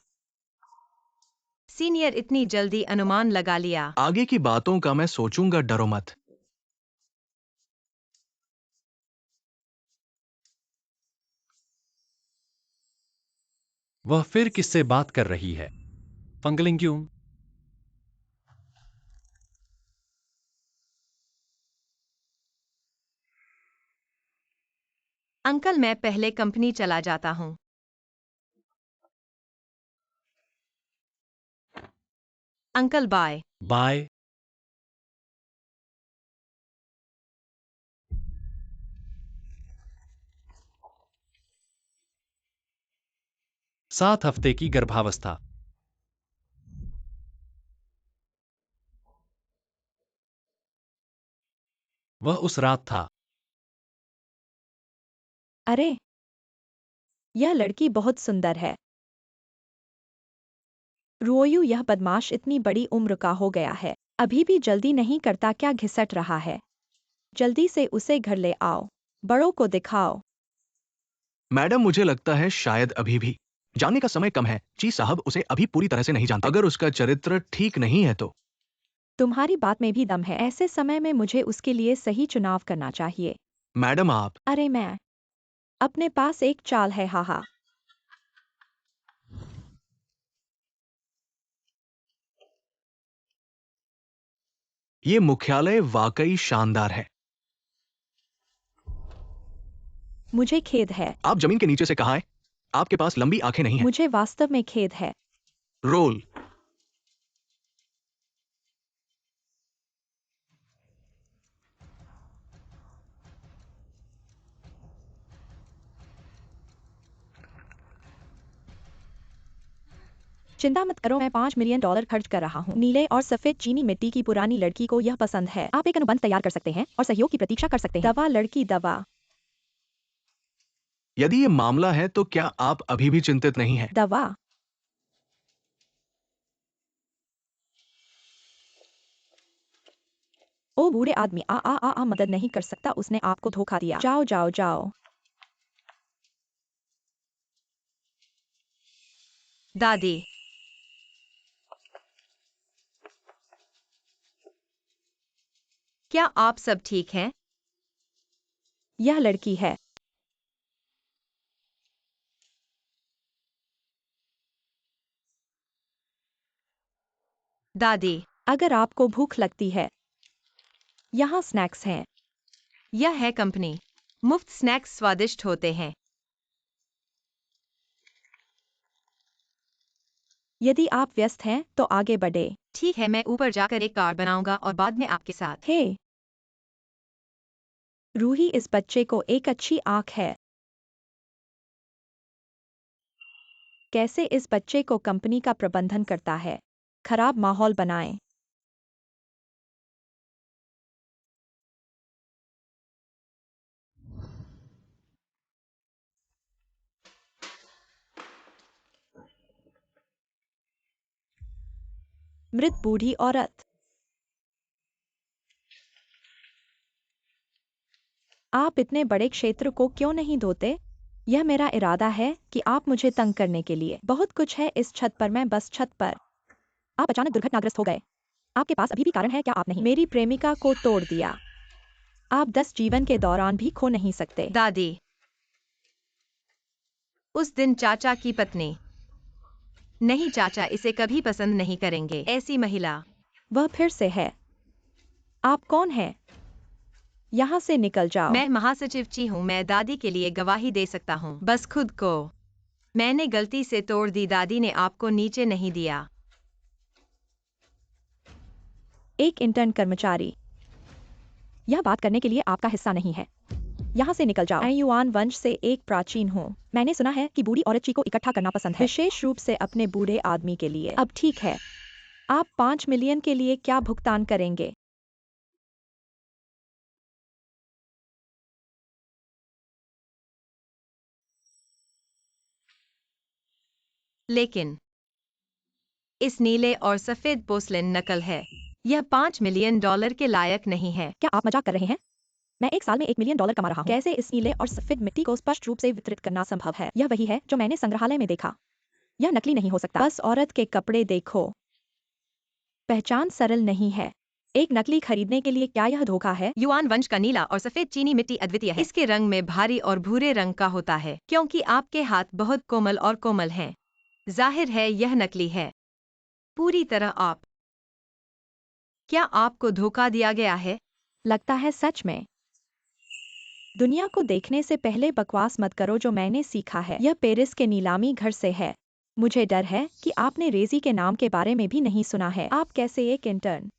सीनियर, इतनी जल्दी अनुमान लगा लिया। आगे की बातों का मैं सोचूंगा, डरो मत। वह फिर किससे बात कर रही है? फंगलिंग। अंकल, मैं पहले कंपनी चला जाता हूँ। Uncle, bye. बाय। सात हफ्ते की गर्भावस्था। वह उस रात था। अरे, यह लड़की बहुत सुंदर है। रोयू, यह बदमाश इतनी बड़ी उम्र का हो गया है, अभी भी जल्दी नहीं करता। क्या घिसट रहा है? जल्दी से उसे घर ले आओ, बड़ों को दिखाओ। मैडम, मुझे लगता है शायद अभी भी जाने का समय कम है। जी साहब उसे अभी पूरी तरह से नहीं जानते। अगर उसका चरित्र ठीक नहीं है तो। तुम्हारी बात में भी दम है। ऐसे समय में मुझे उसके लिए सही चुनाव करना चाहिए। मैडम आप। अरे, मैं अपने पास एक चाल है। हाहा। ये मुख्यालय वाकई शानदार है। मुझे खेद है। आप जमीन के नीचे से कहाँ आए? आपके पास लंबी आंखें नहीं हैं। मुझे वास्तव में खेद है। रोल। चिंता मत करो, मैं $5 मिलियन खर्च कर रहा हूँ। नीले और सफेद चीनी मिट्टी की पुरानी लड़की को यह पसंद है। आप एक अनुबंध तैयार कर सकते हैं और सहयोग की प्रतीक्षा कर सकते हैं। दवा लड़की दवा। यदि ये मामला है तो क्या आप अभी भी चिंतित नहीं हैं? दवा। ओ बूढ़े आदमी, आ मदद नहीं कर सकता, उसने आपको धोखा दिया। जाओ जाओ जाओ। दादी, क्या आप सब ठीक हैं? यह लड़की है। दादी, अगर आपको भूख लगती है, यहाँ स्नैक्स हैं। यह है कंपनी। मुफ्त स्नैक्स स्वादिष्ट होते हैं। यदि आप व्यस्त हैं तो आगे बढ़े। ठीक है, मैं ऊपर जाकर एक कार्ड बनाऊंगा और बाद में आपके साथ। हे रूही, इस बच्चे को एक अच्छी आंख है। कैसे इस बच्चे को कंपनी का प्रबंधन करता है। खराब माहौल बनाएं। मृत बूढ़ी औरत। आप इतने बड़े क्षेत्र को क्यों नहीं धोते? यह मेरा इरादा है कि आप मुझे तंग करने के लिए। बहुत कुछ है इस छत पर, मैं बस छत पर। आप अचानक दुर्घटनाग्रस्त हो गए। आपके पास अभी भी कारण है क्या? आप नहीं। मेरी प्रेमिका को तोड़ दिया। आप 10 जीवन के दौरान भी खो नहीं सकते। दादी, उस दिन चाचा की पत्नी। नहीं, चाचा इसे कभी पसंद नहीं करेंगे। ऐसी महिला। वह फिर से है। आप कौन हैं? यहाँ से निकल जाओ। मैं महासचिव ची हूँ, मैं दादी के लिए गवाही दे सकता हूँ। बस खुद को। मैंने गलती से तोड़ दी, दादी ने आपको नीचे नहीं दिया। एक इंटर्न कर्मचारी। यह बात करने के लिए आपका हिस्सा नहीं है। यहाँ से निकल जाओ। मैं युआन वंश से एक प्राचीन हूँ। मैंने सुना है कि बूढ़ी औरत ची को इकट्ठा करना पसंद है, विशेष रूप से अपने बूढ़े आदमी के लिए। अब ठीक है, आप 5 मिलियन के लिए क्या भुगतान करेंगे? लेकिन इस नीले और सफेद पोर्सलेन नकल है। यह $5 मिलियन के लायक नहीं है। क्या आप मजाक कर रहे हैं? मैं एक साल में $1 मिलियन कमा रहा हूँ। कैसे इस नीले और सफेद मिट्टी को स्पष्ट रूप से वितरित करना संभव है? यह वही है जो मैंने संग्रहालय में देखा। यह नकली नहीं हो सकता। बस औरत के कपड़े देखो। पहचान सरल नहीं है। एक नकली खरीदने के लिए क्या यह धोखा है? युआन वंश का नीला और सफेद चीनी मिट्टी अद्वितीय है। इसके रंग में भारी और भूरे रंग का होता है, क्योंकि आपके हाथ बहुत कोमल और कोमल हैं। जाहिर है यह नकली है। पूरी तरह आप। क्या आपको धोखा दिया गया है? लगता है सच में। दुनिया को देखने से पहले बकवास मत करो। जो मैंने सीखा है, यह पेरिस के नीलामी घर से है। मुझे डर है कि आपने रेजी के नाम के बारे में भी नहीं सुना है। आप कैसे एक इंटर्न।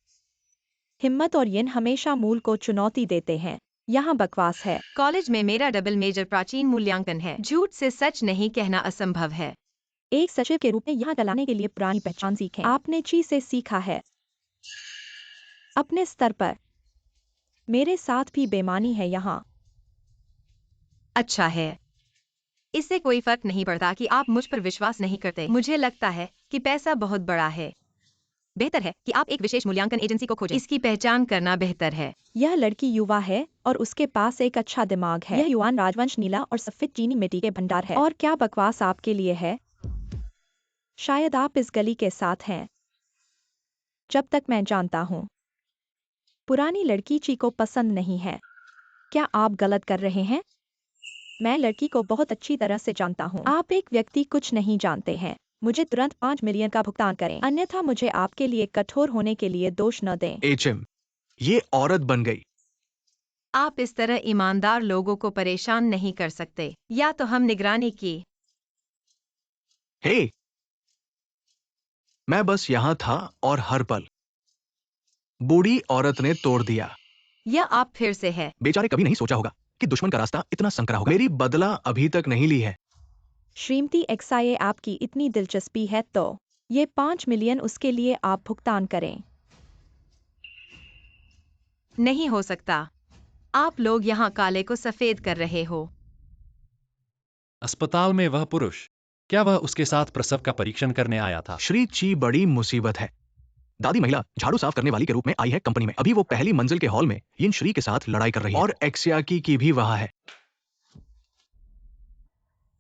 हिम्मत और यिन हमेशा मूल को चुनौती देते हैं। यहाँ बकवास है। कॉलेज में मेरा डबल मेजर प्राचीन मूल्यांकन है। झूठ से सच नहीं कहना असंभव है। एक सचिव के रूप में यहाँ चलाने के लिए पुरानी पहचान सीखें। आपने ची से सीखा है। अपने स्तर पर। मेरे साथ भी बेमानी है यहाँ। अच्छा है। इससे कोई फर्क नहीं पड़ता कि आप मुझ पर विश्वास नहीं करते। मुझे लगता है कि पैसा बहुत बड़ा है। बेहतर है कि आप एक विशेष मूल्यांकन एजेंसी को खोजें। इसकी पहचान करना बेहतर है। यह लड़की युवा है और उसके पास एक अच्छा दिमाग है। यह युआन राजवंश नीला और सफेद चीनी मिट्टी के भंडार है। और क्या बकवास आपके लिए है? शायद आप इस गली के साथ हैं। जब तक मैं जानता हूँ, पुरानी लड़की ची को पसंद नहीं है। क्या आप गलत कर रहे हैं? मैं लड़की को बहुत अच्छी तरह से जानता हूँ। आप एक व्यक्ति कुछ नहीं जानते हैं। मुझे तुरंत 5 मिलियन का भुगतान करें, अन्यथा मुझे आपके लिए कठोर होने के लिए दोष न दें। एचएम, ये औरत बन गई। आप इस तरह ईमानदार लोगों को परेशान नहीं कर सकते। या तो हम निगरानी की। हे, मैं बस यहां था और हर पल बूढ़ी औरत ने तोड़ दिया। या आप फिर से है। बेचारे कभी नहीं सोचा होगा कि दुश्मन का रास्ता इतना संकरा होगा। मेरी बदला अभी तक नहीं ली है। श्रीमती एक्साये आपकी इतनी दिलचस्पी है तो ये 5 मिलियन उसके लिए आप भुगतान करें। नहीं हो सकता। आप लोग यहाँ काले को सफेद कर रहे हो। अस्पताल में वह पुरुष, क्या वह उसके साथ प्रसव का परीक्षण करने आया था? श्री ची बड़ी मुसीबत है। दादी महिला झाड़ू साफ करने वाली के रूप में आई है कंपनी में। अभी वो पहली मंजिल के हॉल में यिन श्री के साथ लड़ाई कर रही है और एक्सियाकी की भी वहां है।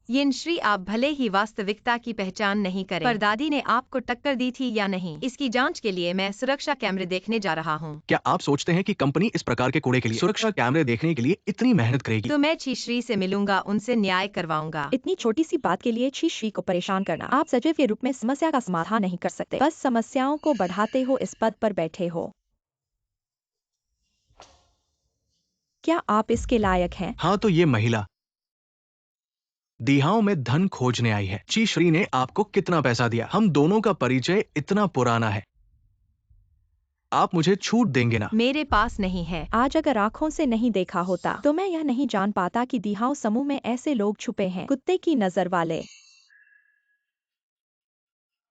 यिन श्री, आप भले ही वास्तविकता की पहचान नहीं करें, पर दादी ने आपको टक्कर दी थी या नहीं, इसकी जांच के लिए मैं सुरक्षा कैमरे देखने जा रहा हूँ। क्या आप सोचते हैं कि कंपनी इस प्रकार के कूड़े के लिए सुरक्षा कैमरे देखने के लिए इतनी मेहनत करेगी? तो मैं ची श्री से मिलूंगा, उनसे न्याय करवाऊंगा। इतनी छोटी सी बात के लिए छी श्री को परेशान करना। आप सचिव के रूप में समस्या का समाधान नहीं कर सकते, बस समस्याओं को बढ़ाते हो इस पद पर बैठे हो। क्या आप इसके लायक हैं? हाँ, तो ये महिला दिहाओं में धन खोजने आई है। ची श्री ने आपको कितना पैसा दिया? हम दोनों का परिचय इतना पुराना है। आप मुझे छूट देंगे ना? मेरे पास नहीं है। आज अगर आंखों से नहीं देखा होता तो मैं यह नहीं जान पाता कि दिहाओ समूह में ऐसे लोग छुपे हैं, कुत्ते की नजर वाले।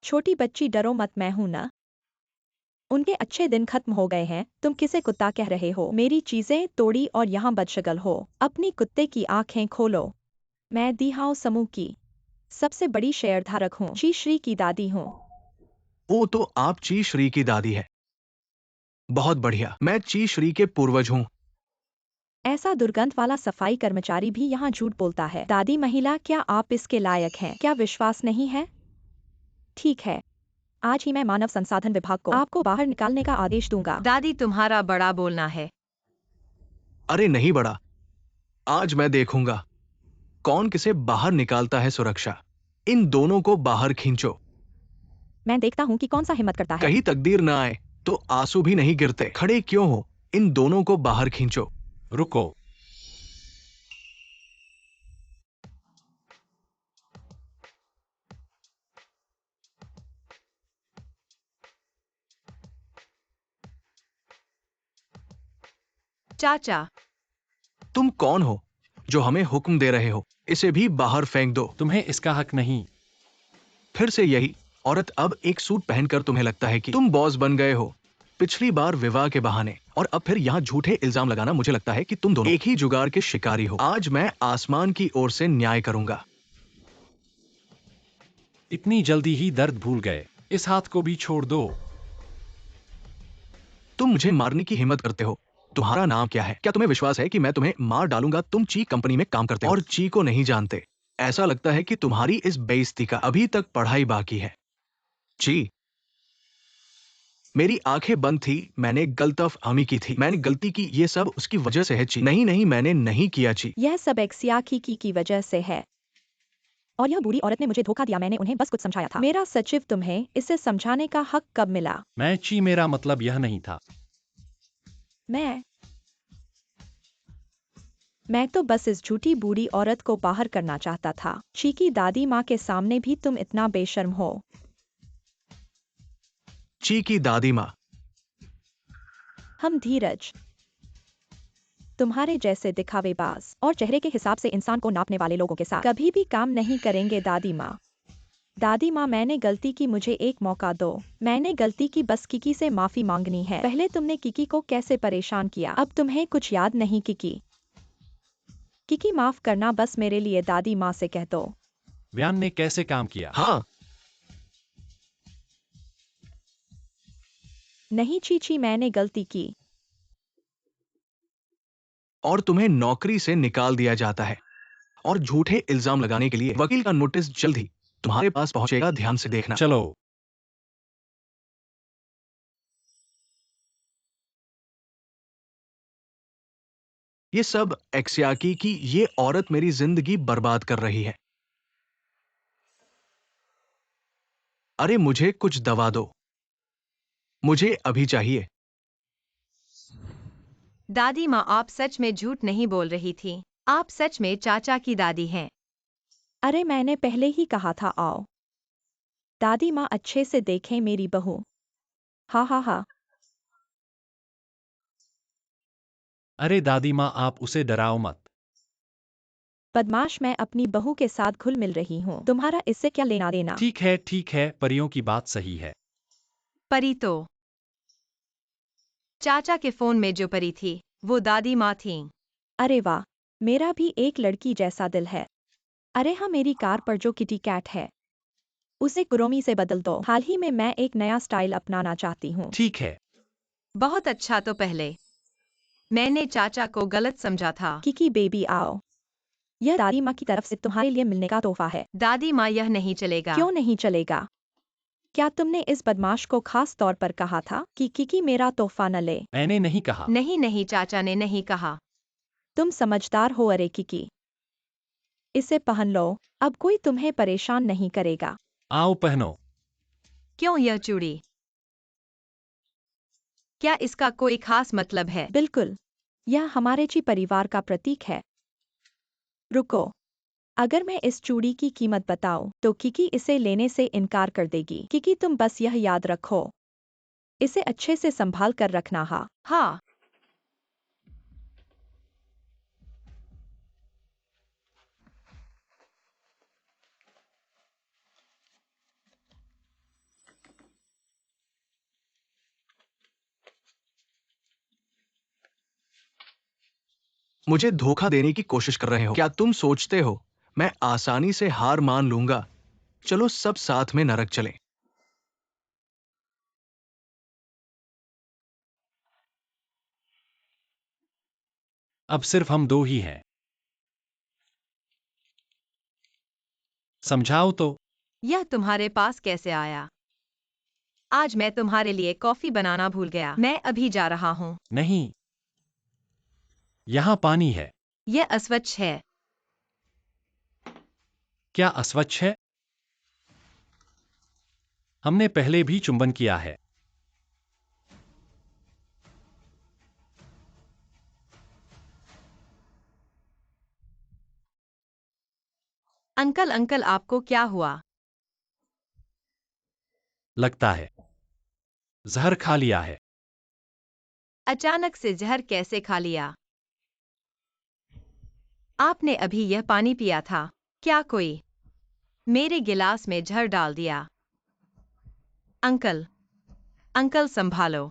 छोटी बच्ची, डरो मत, मैं हूं ना। उनके अच्छे दिन खत्म हो गए हैं। तुम किसे कुत्ता कह रहे हो? मेरी चीजें तोड़ी और यहाँ बदशगल हो। अपनी कुत्ते की आंखें खोलो। मैं दिहाओ समूह की सबसे बड़ी शेयरधारक हूँ। ची श्री की दादी हूँ। ओ, तो आप ची श्री की दादी है। बहुत बढ़िया। मैं ची श्री के पूर्वज हूँ। ऐसा दुर्गंध वाला सफाई कर्मचारी भी यहाँ झूठ बोलता है। दादी महिला, क्या आप इसके लायक हैं? क्या विश्वास नहीं है? ठीक है, आज ही मैं मानव संसाधन विभाग को आपको बाहर निकालने का आदेश दूंगा। दादी, तुम्हारा बड़ा बोलना है। अरे नहीं बड़ा, आज मैं देखूंगा कौन किसे बाहर निकालता है। सुरक्षा, इन दोनों को बाहर खींचो। मैं देखता हूँ कि कौन सा हिम्मत करता है। कहीं तकदीर ना आए तो आंसू भी नहीं गिरते। खड़े क्यों हो? इन दोनों को बाहर खींचो। रुको। चाचा, तुम कौन हो जो हमें हुक्म दे रहे हो? इसे भी बाहर फेंक दो। तुम्हें इसका हक नहीं। फिर से यही औरत। अब एक सूट पहनकर तुम्हें लगता है कि तुम बॉस बन गए हो। पिछली बार विवाह के बहाने और अब फिर यहाँ झूठे इल्जाम लगाना। मुझे लगता है कि तुम दोनों एक ही जुगाड़ के शिकारी हो। आज मैं आसमान की ओर से न्याय करूंगा। इतनी जल्दी ही दर्द भूल गए। इस हाथ को भी छोड़ दो। तुम मुझे मारने की हिम्मत करते हो? तुम्हारा नाम क्या है? क्या तुम्हें विश्वास है कि मैं तुम्हें मार डालूंगा? तुम ची कंपनी में काम करते हो और ची को नहीं जानते। ऐसा लगता है कि तुम्हारी इस बेइज्जती का अभी तक पढ़ाई बाकी है। ची, मेरी आंखें बंद थी। मैंने गलतफहमी की थी। मैंने गलती की। ये सब उसकी वजह से है ची। नहीं नहीं, मैंने नहीं किया ची। यह सब एक्सियाकी की वजह से है और यह बूढ़ी औरत ने मुझे धोखा दिया। मैंने उन्हें बस कुछ समझाया था। मेरा सचिव, तुम्हें इसे समझाने का हक कब मिला? मैं ची, मेरा मतलब यह नहीं था। मैं तो बस इस झूठी बूढ़ी औरत को बाहर करना चाहता था। ची की दादी माँ के सामने भी तुम इतना बेशर्म हो। ची की दादी माँ, हम धीरज, तुम्हारे जैसे दिखावेबाज और चेहरे के हिसाब से इंसान को नापने वाले लोगों के साथ कभी भी काम नहीं करेंगे। दादी माँ, दादी माँ, मैंने गलती की, मुझे एक मौका दो। मैंने गलती की, बस किकी से माफी मांगनी है। पहले तुमने किकी को कैसे परेशान किया, अब तुम्हें कुछ याद नहीं। किकी, किकी माफ करना बस मेरे लिए, दादी माँ से कह दो। व्यान ने कैसे काम किया? हाँ, नहीं चीची, मैंने गलती की। और तुम्हें नौकरी से निकाल दिया जाता है और झूठे इल्जाम लगाने के लिए वकील का नोटिस जल्द ही तुम्हारे पास पहुंचेगा। ध्यान से देखना। चलो। ये सब एक्सियाकी की ये औरत मेरी जिंदगी बर्बाद कर रही है। अरे मुझे कुछ दवा दो, मुझे अभी चाहिए। दादी माँ, आप सच में झूठ नहीं बोल रही थी। आप सच में चाचा की दादी हैं। अरे मैंने पहले ही कहा था आओ। दादी माँ अच्छे से देखें मेरी बहू। हा हा हा। अरे दादी माँ, आप उसे डराओ मत। बदमाश, मैं अपनी बहू के साथ घुल मिल रही हूँ, तुम्हारा इससे क्या लेना देना। ठीक है, परियों की बात सही है। परी तो चाचा के फोन में जो परी थी वो दादी माँ थी। अरे वाह, मेरा भी एक लड़की जैसा दिल है। अरे हाँ, मेरी कार पर जो किटी कैट है उसे कुरोमी से बदल दो। हाल ही में मैं एक नया स्टाइल अपनाना चाहती हूँ। ठीक है। बहुत अच्छा। तो पहले मैंने चाचा को गलत समझा था। किकी बेबी आओ, यह दादी माँ की तरफ से तुम्हारे लिए मिलने का तोहफा है। दादी माँ, यह नहीं चलेगा। क्यों नहीं चलेगा? क्या तुमने इस बदमाश को खास तौर पर कहा था कि किकी मेरा तोहफा न ले? मैंने नहीं कहा। नहीं, चाचा ने नहीं कहा। तुम समझदार हो। अरे किकी, इसे पहन लो, अब कोई तुम्हें परेशान नहीं करेगा। आओ पहनो। क्यों यह चूड़ी? क्या इसका कोई खास मतलब है? बिल्कुल, यह हमारे ची परिवार का प्रतीक है। रुको, अगर मैं इस चूड़ी की कीमत बताऊं तो किकी इसे लेने से इनकार कर देगी। किकी, तुम बस यह याद रखो, इसे अच्छे से संभाल कर रखना। हाँ। मुझे धोखा देने की कोशिश कर रहे हो। क्या तुम सोचते हो मैं आसानी से हार मान लूंगा? चलो सब साथ में नरक चलें। अब सिर्फ हम दो ही हैं। समझाओ तो। यह तुम्हारे पास कैसे आया? आज मैं तुम्हारे लिए कॉफी बनाना भूल गया। मैं अभी जा रहा हूँ। नहीं, यहाँ पानी है। यह अस्वच्छ है। क्या अस्वच्छ है? हमने पहले भी चुंबन किया है। अंकल, आपको क्या हुआ? लगता है जहर खा लिया है। अचानक से जहर कैसे खा लिया? आपने अभी यह पानी पिया था। क्या कोई मेरे गिलास में जहर डाल दिया? अंकल, अंकल संभालो।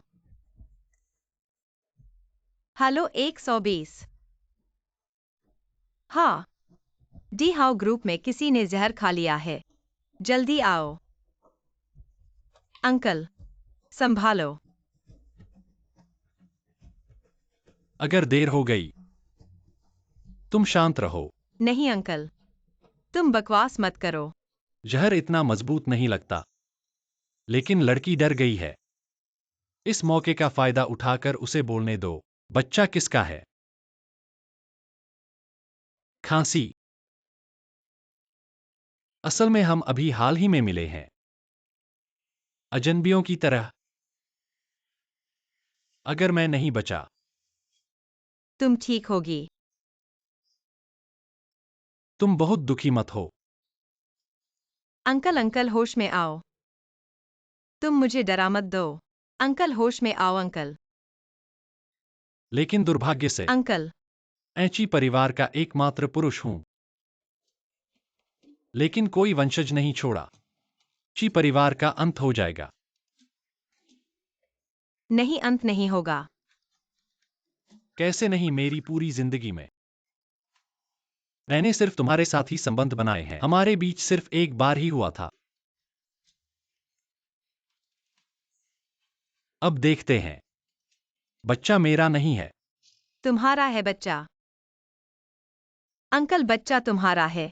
हेलो 120। हाँ, डी हाउ ग्रुप में किसी ने जहर खा लिया है। जल्दी आओ। अंकल, संभालो। अगर देर हो गई, तुम शांत रहो। नहीं अंकल, तुम बकवास मत करो। जहर इतना मजबूत नहीं लगता, लेकिन लड़की डर गई है। इस मौके का फायदा उठाकर उसे बोलने दो। बच्चा किसका है? खांसी। असल में हम अभी हाल ही में मिले हैं, अजनबियों की तरह। अगर मैं नहीं बचा, तुम ठीक होगी। तुम बहुत दुखी मत हो। अंकल, होश में आओ। तुम मुझे डरा मत दो। अंकल, होश में आओ अंकल। लेकिन दुर्भाग्य से अंकल, ऐची परिवार का एकमात्र पुरुष हूं। लेकिन कोई वंशज नहीं छोड़ा। ची परिवार का अंत हो जाएगा। नहीं, अंत नहीं होगा। कैसे नहीं? मेरी पूरी जिंदगी में मैंने सिर्फ तुम्हारे साथ ही संबंध बनाए हैं। हमारे बीच सिर्फ एक बार ही हुआ था। अब देखते हैं। बच्चा मेरा नहीं है। तुम्हारा है बच्चा। अंकल, बच्चा तुम्हारा है।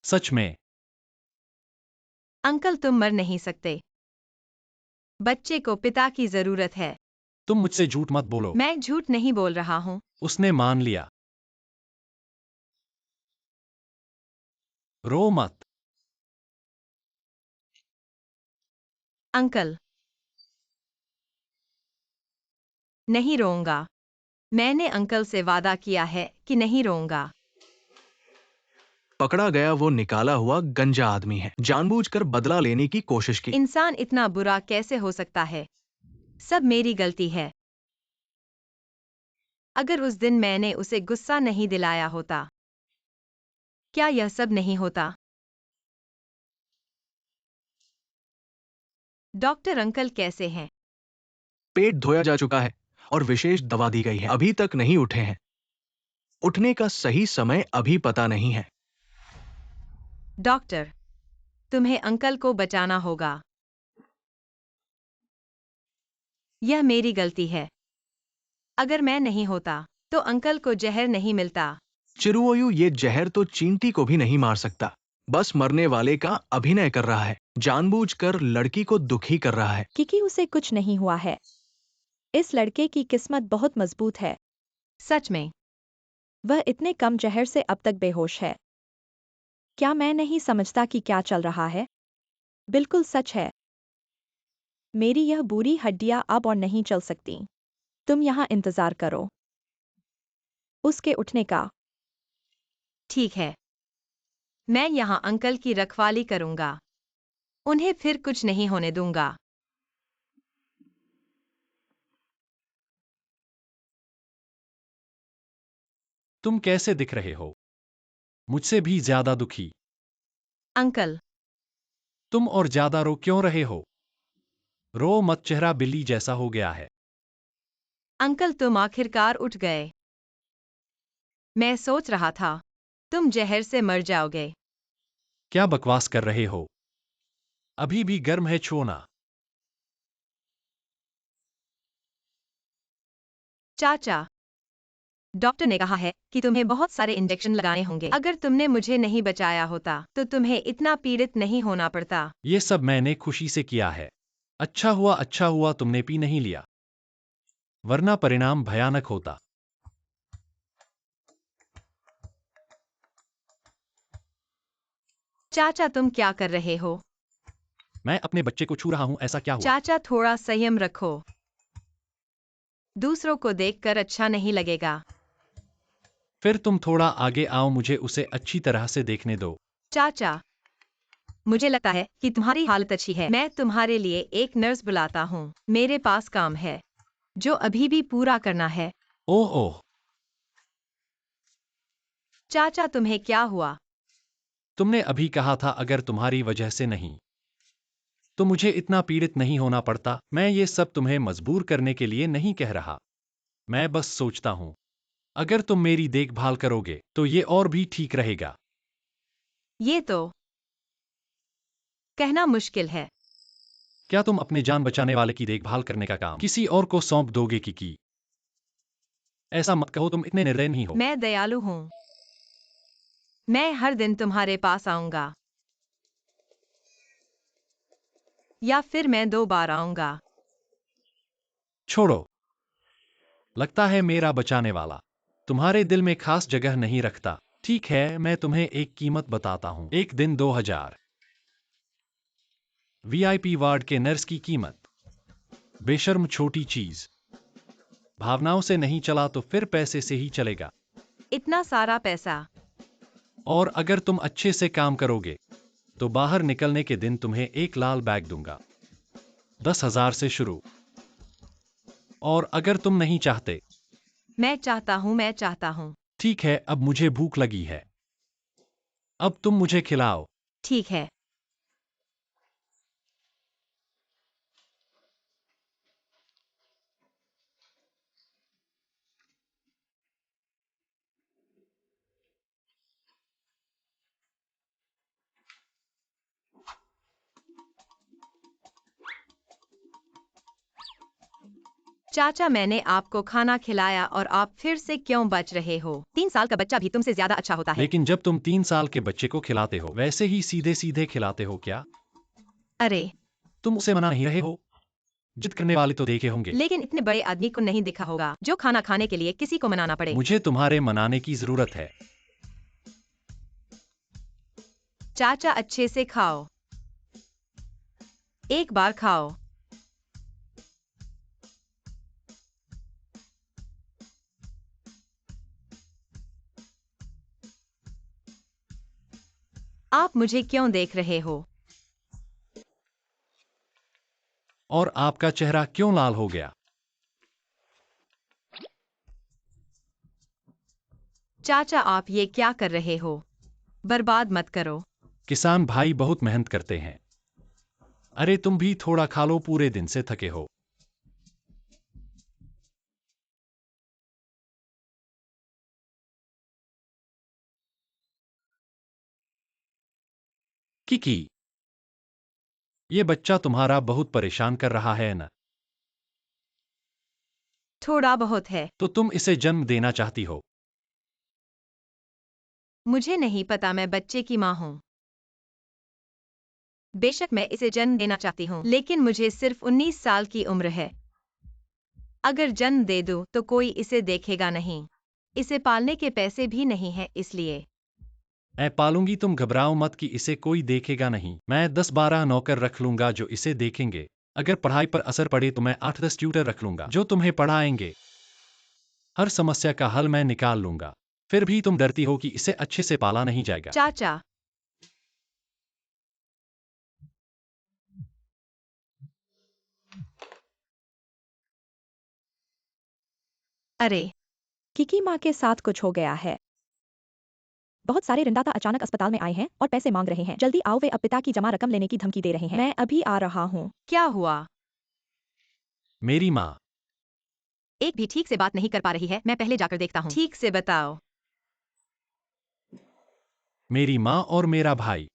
सच में। अंकल, तुम मर नहीं सकते। बच्चे को पिता की जरूरत है। तुम मुझसे झूठ मत बोलो। मैं झूठ नहीं बोल रहा हूँ। उसने मान लिया। रो मत। अंकल, नहीं रोऊंगा। मैंने अंकल से वादा किया है कि नहीं रोऊंगा। पकड़ा गया वो निकाला हुआ गंजा आदमी है, जानबूझकर बदला लेने की कोशिश की। इंसान इतना बुरा कैसे हो सकता है? सब मेरी गलती है। अगर उस दिन मैंने उसे गुस्सा नहीं दिलाया होता, क्या यह सब नहीं होता? डॉक्टर अंकल कैसे हैं? पेट धोया जा चुका है और विशेष दवा दी गई है, अभी तक नहीं उठे हैं। उठने का सही समय अभी पता नहीं है। डॉक्टर, तुम्हें अंकल को बचाना होगा। यह मेरी गलती है। अगर मैं नहीं होता, तो अंकल को जहर नहीं मिलता। चिरुओयू, ये जहर तो चींटी को भी नहीं मार सकता। बस मरने वाले का अभिनय कर रहा है, जानबूझकर लड़की को दुखी कर रहा है। क्योंकि उसे कुछ नहीं हुआ है। इस लड़के की किस्मत बहुत मजबूत है। सच में? वह इतने कम जहर से अब तक बेहोश है। क्या मैं नहीं समझता कि क्या चल रहा है? बिल्कुल सच है। मेरी यह बुरी हड्डियां अब और नहीं चल सकती। तुम यहाँ इंतजार करो उसके उठने का। ठीक है। मैं यहाँ अंकल की रखवाली करूंगा। उन्हें फिर कुछ नहीं होने दूंगा। तुम कैसे दिख रहे हो? मुझसे भी ज्यादा दुखी। अंकल, तुम और ज्यादा रो क्यों रहे हो? रो मत, चेहरा बिल्ली जैसा हो गया है। अंकल तुम आखिरकार उठ गए। मैं सोच रहा था, तुम जहर से मर जाओगे। क्या बकवास कर रहे हो? अभी भी गर्म है, छुओ ना। चाचा, डॉक्टर ने कहा है कि तुम्हें बहुत सारे इंजेक्शन लगाने होंगे। अगर तुमने मुझे नहीं बचाया होता, तो तुम्हें इतना पीड़ित नहीं होना पड़ता। ये सब मैंने खुशी से किया है। अच्छा हुआ तुमने पी नहीं लिया, वरना परिणाम भयानक होता। चाचा तुम क्या कर रहे हो? मैं अपने बच्चे को छू रहा हूं, ऐसा क्या हुआ? चाचा थोड़ा संयम रखो। दूसरों को देखकर अच्छा नहीं लगेगा। फिर तुम थोड़ा आगे आओ, मुझे उसे अच्छी तरह से देखने दो। चाचा, मुझे लगता है कि तुम्हारी हालत अच्छी है। मैं तुम्हारे लिए एक नर्स बुलाता हूँ। मेरे पास काम है, जो अभी भी पूरा करना है। ओह ओह, चाचा तुम्हें क्या हुआ? तुमने अभी कहा था अगर तुम्हारी वजह से नहीं, तो मुझे इतना पीड़ित नहीं होना पड़ता। मैं ये सब तुम्हें मजबूर करने के लिए नहीं कह रहा। मैं बस सोचता हूं, अगर तुम मेरी देखभाल करोगे, तो ये और भी ठीक रहेगा। ये तो कहना मुश्किल है। क्या तुम अपने जान बचाने वाले की देखभाल करने का काम किसी और को सौंप दोगे की? ऐसा मत कहो, तुम इतने निर्दयी नहीं हो। मैं दयालु हूँ। मैं हर दिन तुम्हारे पास आऊंगा, या फिर मैं 2 बार आऊंगा। छोड़ो, लगता है मेरा बचाने वाला तुम्हारे दिल में खास जगह नहीं रखता। ठीक है, मैं तुम्हें एक कीमत बताता हूं। एक दिन 2000 वीआईपी वार्ड के नर्स की कीमत। बेशर्म छोटी चीज। भावनाओं से नहीं चला तो फिर पैसे से ही चलेगा। इतना सारा पैसा? और अगर तुम अच्छे से काम करोगे, तो बाहर निकलने के दिन तुम्हें एक लाल बैग दूंगा। 10,000 से शुरू। और अगर तुम नहीं चाहते, मैं चाहता हूँ, मैं चाहता हूँ। ठीक है, अब मुझे भूख लगी है। अब तुम मुझे खिलाओ। ठीक है। चाचा मैंने आपको खाना खिलाया और आप फिर से क्यों बच रहे हो? 3 साल का बच्चा भी तुमसे ज्यादा अच्छा होता है। लेकिन जब तुम 3 साल के बच्चे को खिलाते हो, वैसे ही सीधे सीधे खिलाते हो क्या? अरे, तुम उसे मना नहीं रहे हो? जिद करने वाले तो देखे होंगे। लेकिन इतने बड़े आदमी को नहीं देखा होगा जो खाना खाने के लिए किसी को मनाना पड़े। मुझे तुम्हारे मनाने की जरूरत है। चाचा अच्छे से खाओ। एक बार खाओ। आप मुझे क्यों देख रहे हो? और आपका चेहरा क्यों लाल हो गया? चाचा, आप ये क्या कर रहे हो? बर्बाद मत करो। किसान भाई बहुत मेहनत करते हैं। अरे तुम भी थोड़ा खा लो, पूरे दिन से थके हो। किकी, ये बच्चा तुम्हारा बहुत परेशान कर रहा है न? थोड़ा बहुत है। तो तुम इसे जन्म देना चाहती हो? मुझे नहीं पता, मैं बच्चे की माँ हूँ। बेशक मैं इसे जन्म देना चाहती हूँ, लेकिन मुझे सिर्फ 19 साल की उम्र है। अगर जन्म दे दूँ तो कोई इसे देखेगा नहीं। इसे पालने के पैसे भी नहीं हैं, इसलिए। मैं पालूंगी, तुम घबराओ मत कि इसे कोई देखेगा नहीं। मैं 10-12 नौकर रख लूंगा जो इसे देखेंगे। अगर पढ़ाई पर असर पड़े तो मैं 8-10 ट्यूटर रख लूंगा जो तुम्हें पढ़ाएंगे। हर समस्या का हल मैं निकाल लूंगा। फिर भी तुम डरती हो कि इसे अच्छे से पाला नहीं जाएगा। चाचा, अरे किकी माँ के साथ कुछ हो गया है। बहुत सारे ऋणदाता अचानक अस्पताल में आए हैं और पैसे मांग रहे हैं। जल्दी आओ, वे अब पिता की जमा रकम लेने की धमकी दे रहे हैं। मैं अभी आ रहा हूँ। क्या हुआ? मेरी माँ एक भी ठीक से बात नहीं कर पा रही है। मैं पहले जाकर देखता हूँ। ठीक से बताओ। मेरी माँ और मेरा भाई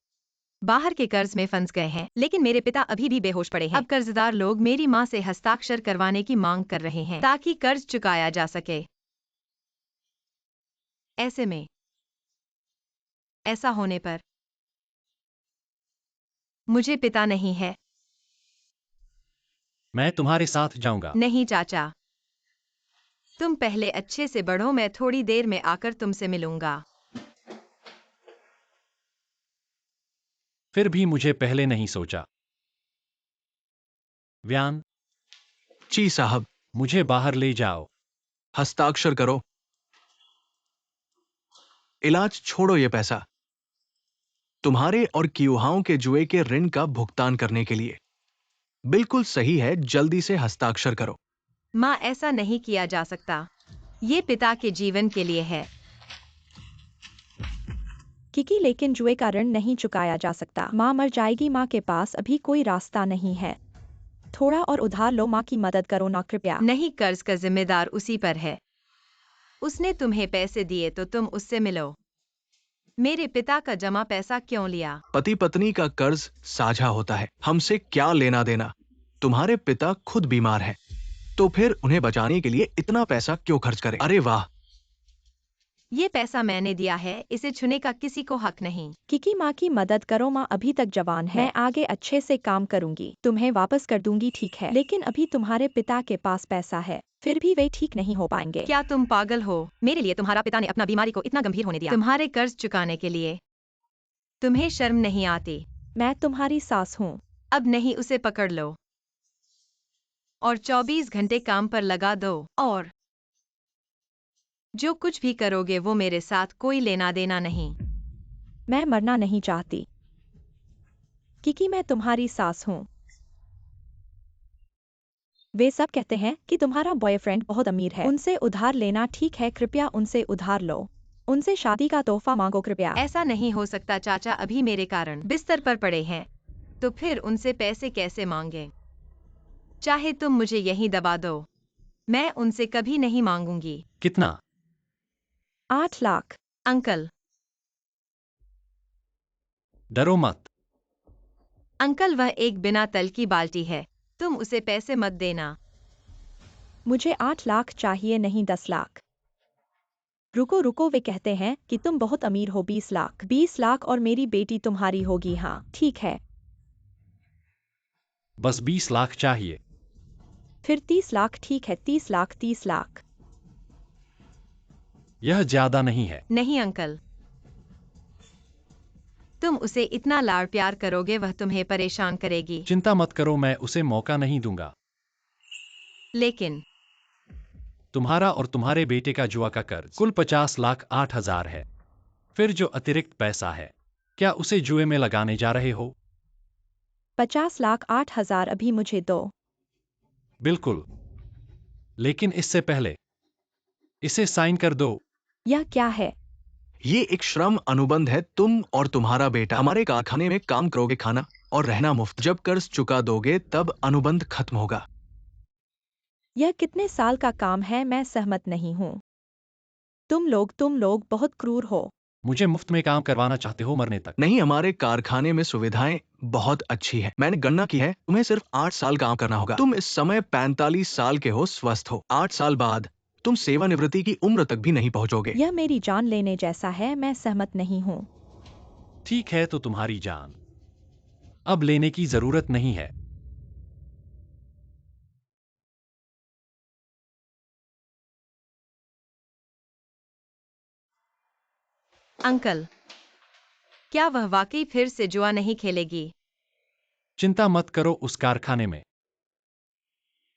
बाहर के कर्ज में फंस गए हैं, लेकिन मेरे पिता अभी भी बेहोश पड़े हैं। अब कर्जदार लोग मेरी माँ से हस्ताक्षर करवाने की मांग कर रहे हैं ताकि कर्ज चुकाया जा सके। ऐसे में ऐसा होने पर मुझे पिता नहीं है। मैं तुम्हारे साथ जाऊंगा। नहीं चाचा, तुम पहले अच्छे से बढ़ो, मैं थोड़ी देर में आकर तुमसे मिलूंगा। फिर भी मुझे पहले नहीं सोचा। व्यान, जी साहब। मुझे बाहर ले जाओ। हस्ताक्षर करो। इलाज छोड़ो, ये पैसा तुम्हारे और कियुहाओं के जुए के ऋण का भुगतान करने के लिए। बिल्कुल सही है, जल्दी से हस्ताक्षर करो। माँ, ऐसा नहीं किया जा सकता। ये पिता के जीवन के लिए है। किकी, लेकिन जुए का ऋण नहीं चुकाया जा सकता। माँ मर जाएगी। माँ के पास अभी कोई रास्ता नहीं है। थोड़ा और उधार लो, माँ की मदद करो ना, कृपया। नहीं, कर्ज का जिम्मेदार उसी पर है। उसने तुम्हें पैसे दिए तो तुम उससे मिलो। मेरे पिता का जमा पैसा क्यों लिया? पति पत्नी का कर्ज साझा होता है, हमसे क्या लेना देना। तुम्हारे पिता खुद बीमार हैं, तो फिर उन्हें बचाने के लिए इतना पैसा क्यों खर्च करें? अरे वाह! ये पैसा मैंने दिया है, इसे छूने का किसी को हक नहीं। किकी, माँ की मदद करो, माँ अभी तक जवान है। मैं आगे अच्छे से काम करूंगी, तुम्हें वापस कर दूंगी, ठीक है? लेकिन अभी तुम्हारे पिता के पास पैसा है, फिर भी वे ठीक नहीं हो पाएंगे। क्या तुम पागल हो? मेरे लिए तुम्हारा पिता ने अपना बीमारी को इतना गंभीर होने दिया, तुम्हारे कर्ज चुकाने के लिए। तुम्हें शर्म नहीं आती? मैं तुम्हारी सास हूँ। अब नहीं, उसे पकड़ लो और 24 घंटे काम पर लगा दो, और जो कुछ भी करोगे वो मेरे साथ कोई लेना देना नहीं। मैं मरना नहीं चाहती किकी, मैं तुम्हारी सास हूँ। वे सब कहते हैं कि तुम्हारा बॉयफ्रेंड बहुत अमीर है, उनसे उधार लेना ठीक है, कृपया उनसे उधार लो। उनसे शादी का तोहफा मांगो, कृपया। ऐसा नहीं हो सकता चाचा, अभी मेरे कारण बिस्तर पर पड़े हैं, तो फिर उनसे पैसे कैसे मांगे? चाहे तुम मुझे यहीं दबा दो, मैं उनसे कभी नहीं मांगूंगी। कितना? 8 लाख। अंकल, डरो मत। अंकल, वह एक बिना तल की बाल्टी है, तुम उसे पैसे मत देना। मुझे 8 लाख चाहिए, नहीं 10 लाख। रुको रुको, वे कहते हैं कि तुम बहुत अमीर हो। 20 लाख। 20 लाख और मेरी बेटी तुम्हारी होगी। हाँ ठीक है। बस 20 लाख चाहिए। फिर 30 लाख, ठीक है? 30 लाख, 30 लाख। यह ज्यादा नहीं है। नहीं अंकल, तुम उसे इतना लाड़ प्यार करोगे, वह तुम्हें परेशान करेगी। चिंता मत करो, मैं उसे मौका नहीं दूंगा। लेकिन तुम्हारा और तुम्हारे बेटे का जुआ का कर्ज कुल 50 लाख 8 हजार है। फिर जो अतिरिक्त पैसा है क्या उसे जुए में लगाने जा रहे हो? 50,08,000 अभी मुझे दो। बिल्कुल। लेकिन इससे पहले इसे साइन कर दो। यह क्या है? ये एक श्रम अनुबंध है। तुम और तुम्हारा बेटा हमारे कारखाने में काम करोगे, खाना और रहना मुफ्त। जब कर्ज चुका दोगे तब अनुबंध खत्म होगा। यह कितने साल का काम है? मैं सहमत नहीं हूँ। तुम लोग बहुत क्रूर हो। मुझे मुफ्त में काम करवाना चाहते हो मरने तक? नहीं, हमारे कारखाने में सुविधाएं बहुत अच्छी है। मैंने गणना की है, तुम्हें सिर्फ 8 साल काम करना होगा। तुम इस समय 45 साल के हो, स्वस्थ हो। 8 साल बाद तुम सेवानिवृत्ति की उम्र तक भी नहीं पहुंचोगे। यह मेरी जान लेने जैसा है। मैं सहमत नहीं हूँ। ठीक है, तो तुम्हारी जान अब लेने की जरूरत नहीं है। अंकल, क्या वह वाकई फिर से जुआ नहीं खेलेगी? चिंता मत करो, उस कारखाने में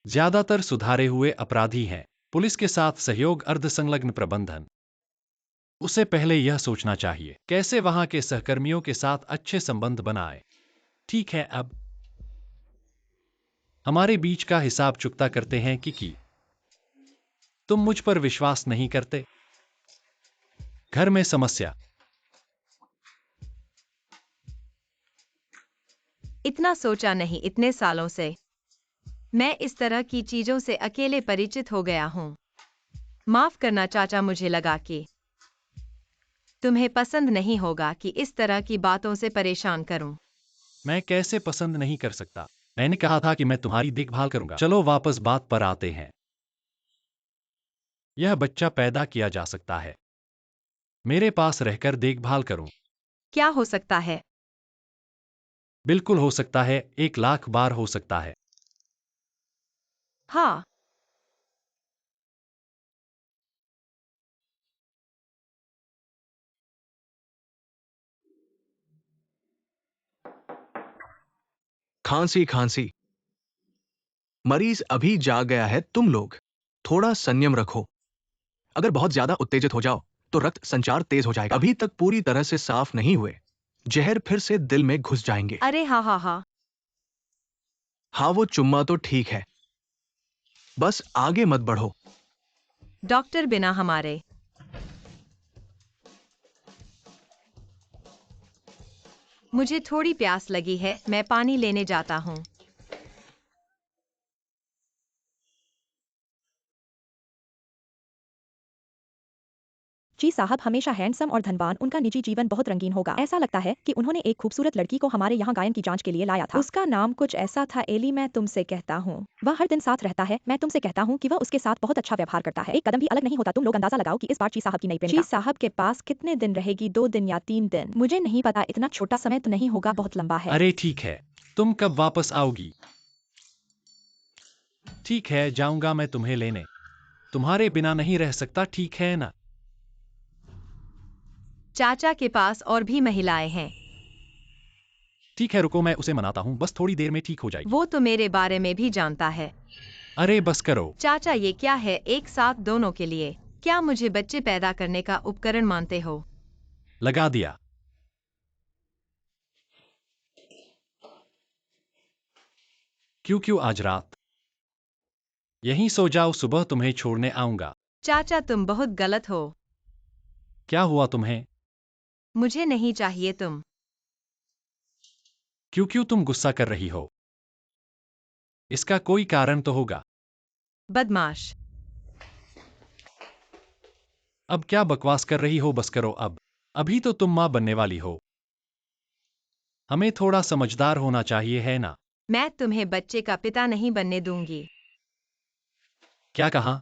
ज्यादातर सुधारे हुए अपराधी हैं। पुलिस के साथ सहयोग, अर्धसंलग्न प्रबंधन। उसे पहले यह सोचना चाहिए कैसे वहां के सहकर्मियों के साथ अच्छे संबंध बनाए। ठीक है, अब हमारे बीच का हिसाब चुकता करते हैं कि तुम मुझ पर विश्वास नहीं करते। घर में समस्या। इतना सोचा नहीं इतने सालों से। मैं इस तरह की चीजों से अकेले परिचित हो गया हूँ। माफ करना चाचा, मुझे लगा कि तुम्हें पसंद नहीं होगा कि इस तरह की बातों से परेशान करूं। मैं कैसे पसंद नहीं कर सकता? मैंने कहा था कि मैं तुम्हारी देखभाल करूंगा। चलो वापस बात पर आते हैं। यह बच्चा पैदा किया जा सकता है। मेरे पास रहकर देखभाल करूं। क्या हो सकता है? बिल्कुल हो सकता है, 1,00,000 बार हो सकता है। हाँ। खांसी खांसी, मरीज अभी जाग गया है। तुम लोग थोड़ा संयम रखो। अगर बहुत ज्यादा उत्तेजित हो जाओ तो रक्त संचार तेज हो जाएगा। अभी तक पूरी तरह से साफ नहीं हुए, जहर फिर से दिल में घुस जाएंगे। अरे हाँ हाँ हाँ। हाँ, वो चुम्मा तो ठीक है, बस आगे मत बढ़ो। डॉक्टर, बिना हमारे मुझे थोड़ी प्यास लगी है, मैं पानी लेने जाता हूँ। जी साहब हमेशा हैंडसम और धनवान। उनका निजी जीवन बहुत रंगीन होगा। ऐसा लगता है कि उन्होंने एक खूबसूरत लड़की को हमारे यहाँ गायन की जांच के लिए लाया था। उसका नाम कुछ ऐसा था, एली। मैं तुमसे कहता हूँ वह हर दिन साथ रहता है। मैं तुमसे कहता हूँ कि वह उसके साथ बहुत अच्छा व्यवहार करता है। एक कदम भी अलग नहीं होता। तुम लोग अंदाजा लगाओ कि इस बार ची साहब की नई प्रेमिका ची साहब के पास कितने दिन रहेगी? 2 दिन या 3 दिन? मुझे नहीं पता। इतना छोटा समय तो नहीं होगा, बहुत लंबा है। अरे ठीक है, तुम कब वापस आओगी? ठीक है, जाऊंगा मैं तुम्हें लेने। तुम्हारे बिना नहीं रह सकता, ठीक है ना? चाचा के पास और भी महिलाएं हैं। ठीक है, रुको, मैं उसे मनाता हूँ, बस थोड़ी देर में ठीक हो जाएगी। वो तो मेरे बारे में भी जानता है। अरे बस करो। चाचा, ये क्या है? एक साथ दोनों के लिए? क्या मुझे बच्चे पैदा करने का उपकरण मानते हो? लगा दिया। क्यों आज रात? यहीं सो जाओ, सुबह तुम्हें छोड़ने आऊंगा। चाचा, तुम बहुत गलत हो। क्या हुआ तुम्हें? मुझे नहीं चाहिए तुम। क्यों तुम गुस्सा कर रही हो? इसका कोई कारण तो होगा। बदमाश। अब क्या बकवास कर रही हो? बस करो अब। अभी तो तुम मां बनने वाली हो। हमें थोड़ा समझदार होना चाहिए, है ना? मैं तुम्हें बच्चे का पिता नहीं बनने दूंगी। क्या कहा?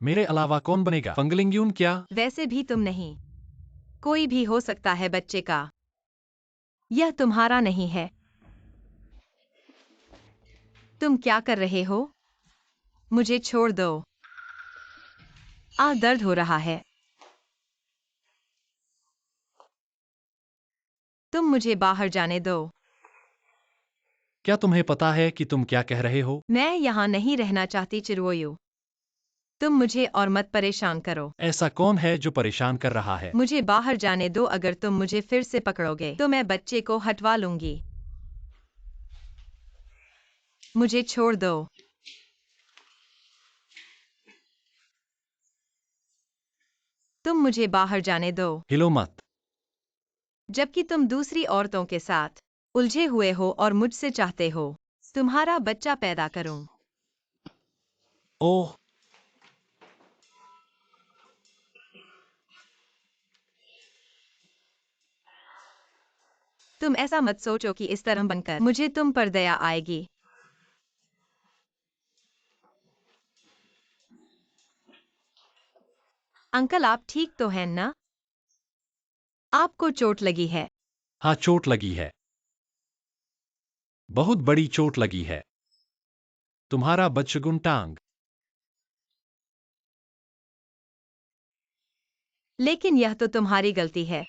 मेरे अलावा कौन बनेगा? फंगलिंग्यून क्या? वैसे भी तुम नहीं। कोई भी हो सकता है बच्चे का। यह तुम्हारा नहीं है। तुम क्या कर रहे हो? मुझे छोड़ दो। दर्द हो रहा है। तुम मुझे बाहर जाने दो। क्या तुम्हें पता है कि तुम क्या कह रहे हो? मैं यहाँ नहीं रहना चाहती, चिरवोयू। तुम मुझे और मत परेशान करो। ऐसा कौन है जो परेशान कर रहा है? मुझे बाहर जाने दो। अगर तुम मुझे फिर से पकड़ोगे तो मैं बच्चे को हटवा लूंगी। मुझे छोड़ दो। तुम मुझे बाहर जाने दो। हिलो मत। जबकि तुम दूसरी औरतों के साथ उलझे हुए हो और मुझसे चाहते हो तुम्हारा बच्चा पैदा करूं। ओह, तुम ऐसा मत सोचो कि इस तरह बनकर मुझे तुम पर दया आएगी। अंकल, आप ठीक तो हैं ना? आपको चोट लगी है? हाँ, चोट लगी है। बहुत बड़ी चोट लगी है। तुम्हारा बच्चगुन टांग। लेकिन यह तो तुम्हारी गलती है।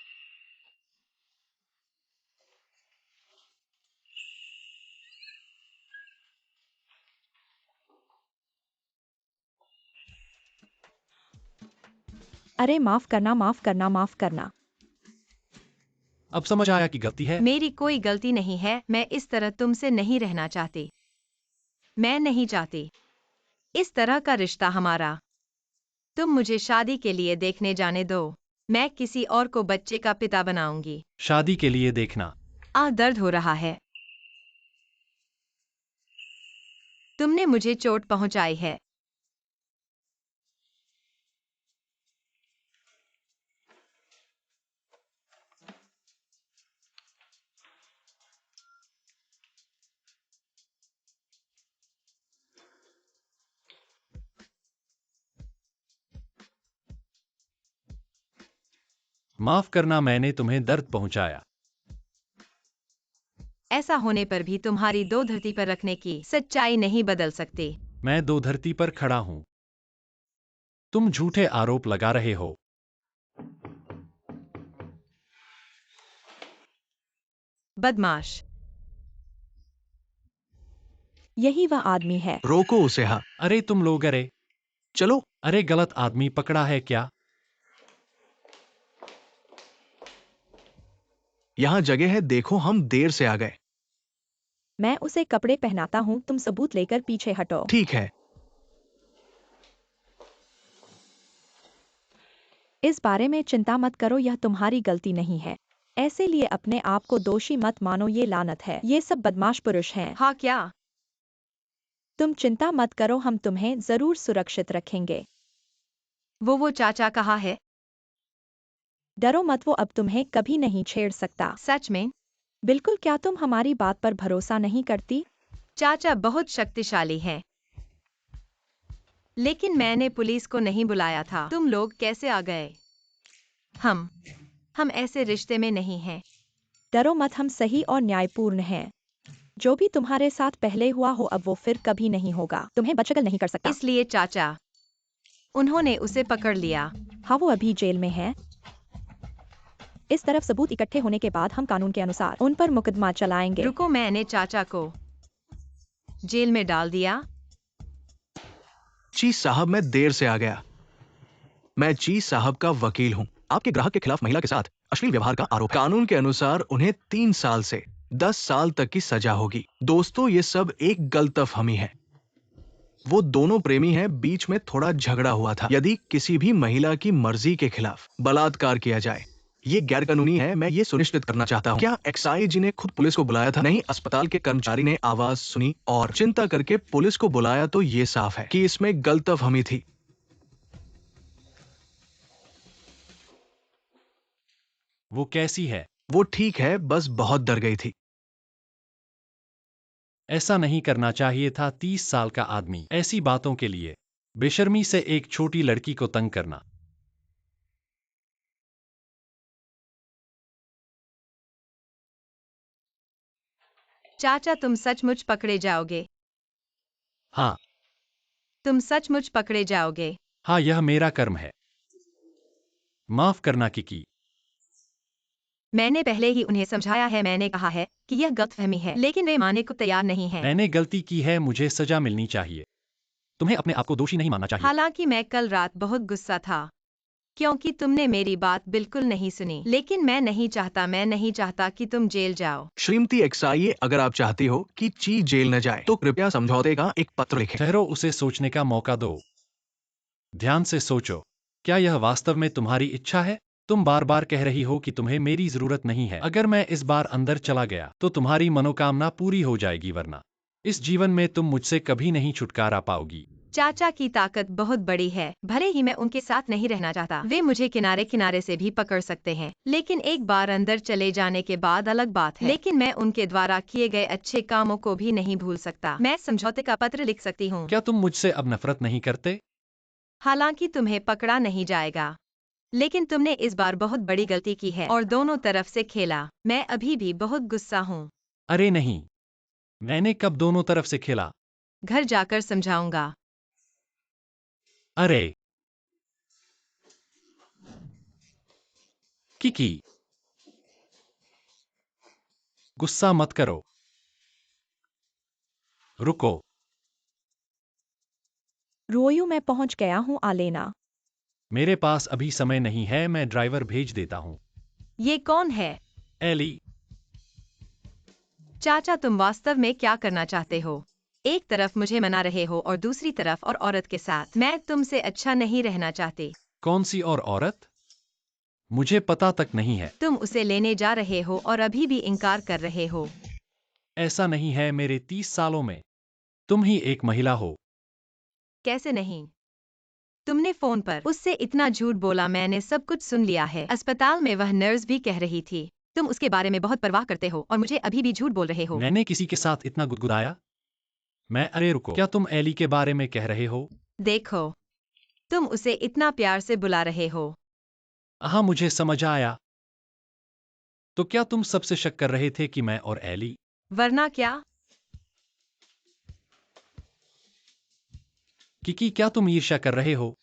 अरे माफ करना, माफ करना, माफ करना। अब समझ आया कि गलती है। मेरी कोई गलती नहीं है। मैं इस तरह तुमसे नहीं रहना चाहती। मैं नहीं चाहती इस तरह का रिश्ता हमारा। तुम मुझे शादी के लिए देखने जाने दो। मैं किसी और को बच्चे का पिता बनाऊंगी। शादी के लिए देखना। दर्द हो रहा है। तुमने मुझे चोट पहुंचाई है। माफ करना, मैंने तुम्हें दर्द पहुंचाया। ऐसा होने पर भी तुम्हारी दो धरती पर रखने की सच्चाई नहीं बदल सकती। मैं दो धरती पर खड़ा हूं। तुम झूठे आरोप लगा रहे हो। बदमाश। यही वह आदमी है। रोको उसे। हाँ, अरे तुम लोग, अरे चलो। अरे, गलत आदमी पकड़ा है क्या? यहाँ जगह है, देखो हम देर से आ गए। मैं उसे कपड़े पहनाता हूँ, तुम सबूत लेकर पीछे हटो। ठीक है। इस बारे में चिंता मत करो, यह तुम्हारी गलती नहीं है। ऐसे लिए अपने आप को दोषी मत मानो, ये लानत है। ये सब बदमाश पुरुष हैं। हाँ क्या? तुम चिंता मत करो, हम तुम्हें जरूर सुरक्षित रखेंगे। वो चाचा कहाँ है? डरो मत, वो अब तुम्हें कभी नहीं छेड़ सकता। सच में? बिल्कुल। क्या तुम हमारी बात पर भरोसा नहीं करती? चाचा बहुत शक्तिशाली हैं। लेकिन मैंने पुलिस को नहीं बुलाया था। तुम लोग कैसे आ गए? हम ऐसे रिश्ते में नहीं हैं। डरो मत, हम सही और न्यायपूर्ण हैं। जो भी तुम्हारे साथ पहले हुआ हो अब वो फिर कभी नहीं होगा। तुम्हें बचगल नहीं कर सकता। इसलिए चाचा, उन्होंने उसे पकड़ लिया। हाँ, वो अभी जेल में है। इस तरफ सबूत इकट्ठे होने के बाद हम कानून के अनुसार उन पर मुकदमा चलाएंगे। रुको, मैंने चाचा को जेल में डाल दिया। जी साहब, मैं देर से आ गया। मैं जी साहब का वकील हूँ। आपके ग्राहक के खिलाफ महिला के साथ अश्लील व्यवहार का आरोप। कानून के अनुसार उन्हें 3 साल से 10 साल तक की सजा होगी। दोस्तों, ये सब एक गलतफहमी है। वो दोनों प्रेमी हैं, बीच में थोड़ा झगड़ा हुआ था। यदि किसी भी महिला की मर्जी के खिलाफ बलात्कार किया जाए, ये गैर कानूनी है। मैं ये सुनिश्चित करना चाहता हूँ। क्या एक्साइजी ने खुद पुलिस को बुलाया था? नहीं, अस्पताल के कर्मचारी ने आवाज सुनी और चिंता करके पुलिस को बुलाया। तो ये साफ है कि इसमें गलतफहमी थी। वो कैसी है? वो ठीक है, बस बहुत डर गई थी। ऐसा नहीं करना चाहिए था। 30 साल का आदमी ऐसी बातों के लिए बेशर्मी से एक छोटी लड़की को तंग करना। चाचा, तुम सचमुच पकड़े जाओगे? हाँ तुम सचमुच पकड़े जाओगे? हाँ, यह मेरा कर्म है। माफ करना किकी। मैंने पहले ही उन्हें समझाया है। मैंने कहा है कि यह गलतफहमी है, लेकिन वे मानने को तैयार नहीं हैं। मैंने गलती की है, मुझे सजा मिलनी चाहिए। तुम्हें अपने आप को दोषी नहीं मानना चाहिए। हालांकि मैं कल रात बहुत गुस्सा था क्योंकि तुमने मेरी बात बिल्कुल नहीं सुनी, लेकिन मैं नहीं चाहता कि तुम जेल जाओ। श्रीमती एक्साई, अगर आप चाहती हो कि ची जेल न जाए तो कृपया समझौते का एक पत्र लिखें। ठहरो, उसे सोचने का मौका दो। ध्यान से सोचो, क्या यह वास्तव में तुम्हारी इच्छा है? तुम बार बार कह रही हो कि तुम्हें मेरी जरूरत नहीं है। अगर मैं इस बार अंदर चला गया तो तुम्हारी मनोकामना पूरी हो जाएगी, वरना इस जीवन में तुम मुझसे कभी नहीं छुटकारा पाओगी। चाचा की ताकत बहुत बड़ी है। भले ही मैं उनके साथ नहीं रहना चाहता, वे मुझे किनारे किनारे से भी पकड़ सकते हैं, लेकिन एक बार अंदर चले जाने के बाद अलग बात है। लेकिन मैं उनके द्वारा किए गए अच्छे कामों को भी नहीं भूल सकता। मैं समझौते का पत्र लिख सकती हूँ। क्या तुम मुझसे अब नफरत नहीं करते? हालांकि तुम्हें पकड़ा नहीं जाएगा, लेकिन तुमने इस बार बहुत बड़ी गलती की है और दोनों तरफ से खेला। मैं अभी भी बहुत गुस्सा हूँ। अरे नहीं, मैंने कब दोनों तरफ से खेला? घर जाकर समझाऊंगा। अरे किकी, गुस्सा मत करो। रुको। रोयू, मैं पहुंच गया हूं आलेना। मेरे पास अभी समय नहीं है, मैं ड्राइवर भेज देता हूँ। ये कौन है? एली। चाचा, तुम वास्तव में क्या करना चाहते हो? एक तरफ मुझे मना रहे हो और दूसरी तरफ और औरत के साथ। मैं तुमसे अच्छा नहीं रहना चाहती। कौन सी और औरत? मुझे पता तक नहीं है। तुम उसे लेने जा रहे हो और अभी भी इनकार कर रहे हो। ऐसा नहीं है, मेरे 30 सालों में तुम ही एक महिला हो। कैसे नहीं? तुमने फोन पर उससे इतना झूठ बोला, मैंने सब कुछ सुन लिया है। अस्पताल में वह नर्स भी कह रही थी। तुम उसके बारे में बहुत परवाह करते हो और मुझे अभी भी झूठ बोल रहे हो। मैंने किसी के साथ इतना गुदगुदाया? अरे रुको, क्या तुम एली के बारे में कह रहे हो? देखो, तुम उसे इतना प्यार से बुला रहे हो। हाँ, मुझे समझ आया। तो क्या तुम सबसे शक कर रहे थे कि मैं और एली? वरना क्या? किकी, क्या तुम ईर्ष्या कर रहे हो?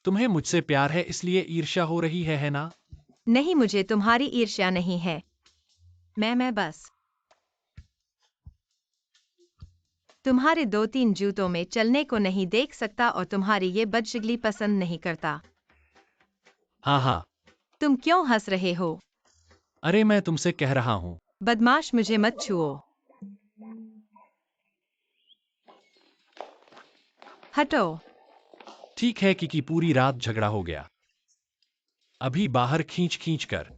तुम्हें मुझसे प्यार है इसलिए ईर्ष्या हो रही है ना? नहीं, मुझे तुम्हारी ईर्ष्या नहीं है। मैं बस तुम्हारे 2-3 जूतों में चलने को नहीं देख सकता और तुम्हारी ये बदशगली पसंद नहीं करता। हाँ हाँ। तुम क्यों हंस रहे हो? अरे मैं तुमसे कह रहा हूँ। बदमाश, मुझे मत छुओ। हटो। ठीक है किकी, पूरी रात झगड़ा हो गया, अभी बाहर खींच खींच कर।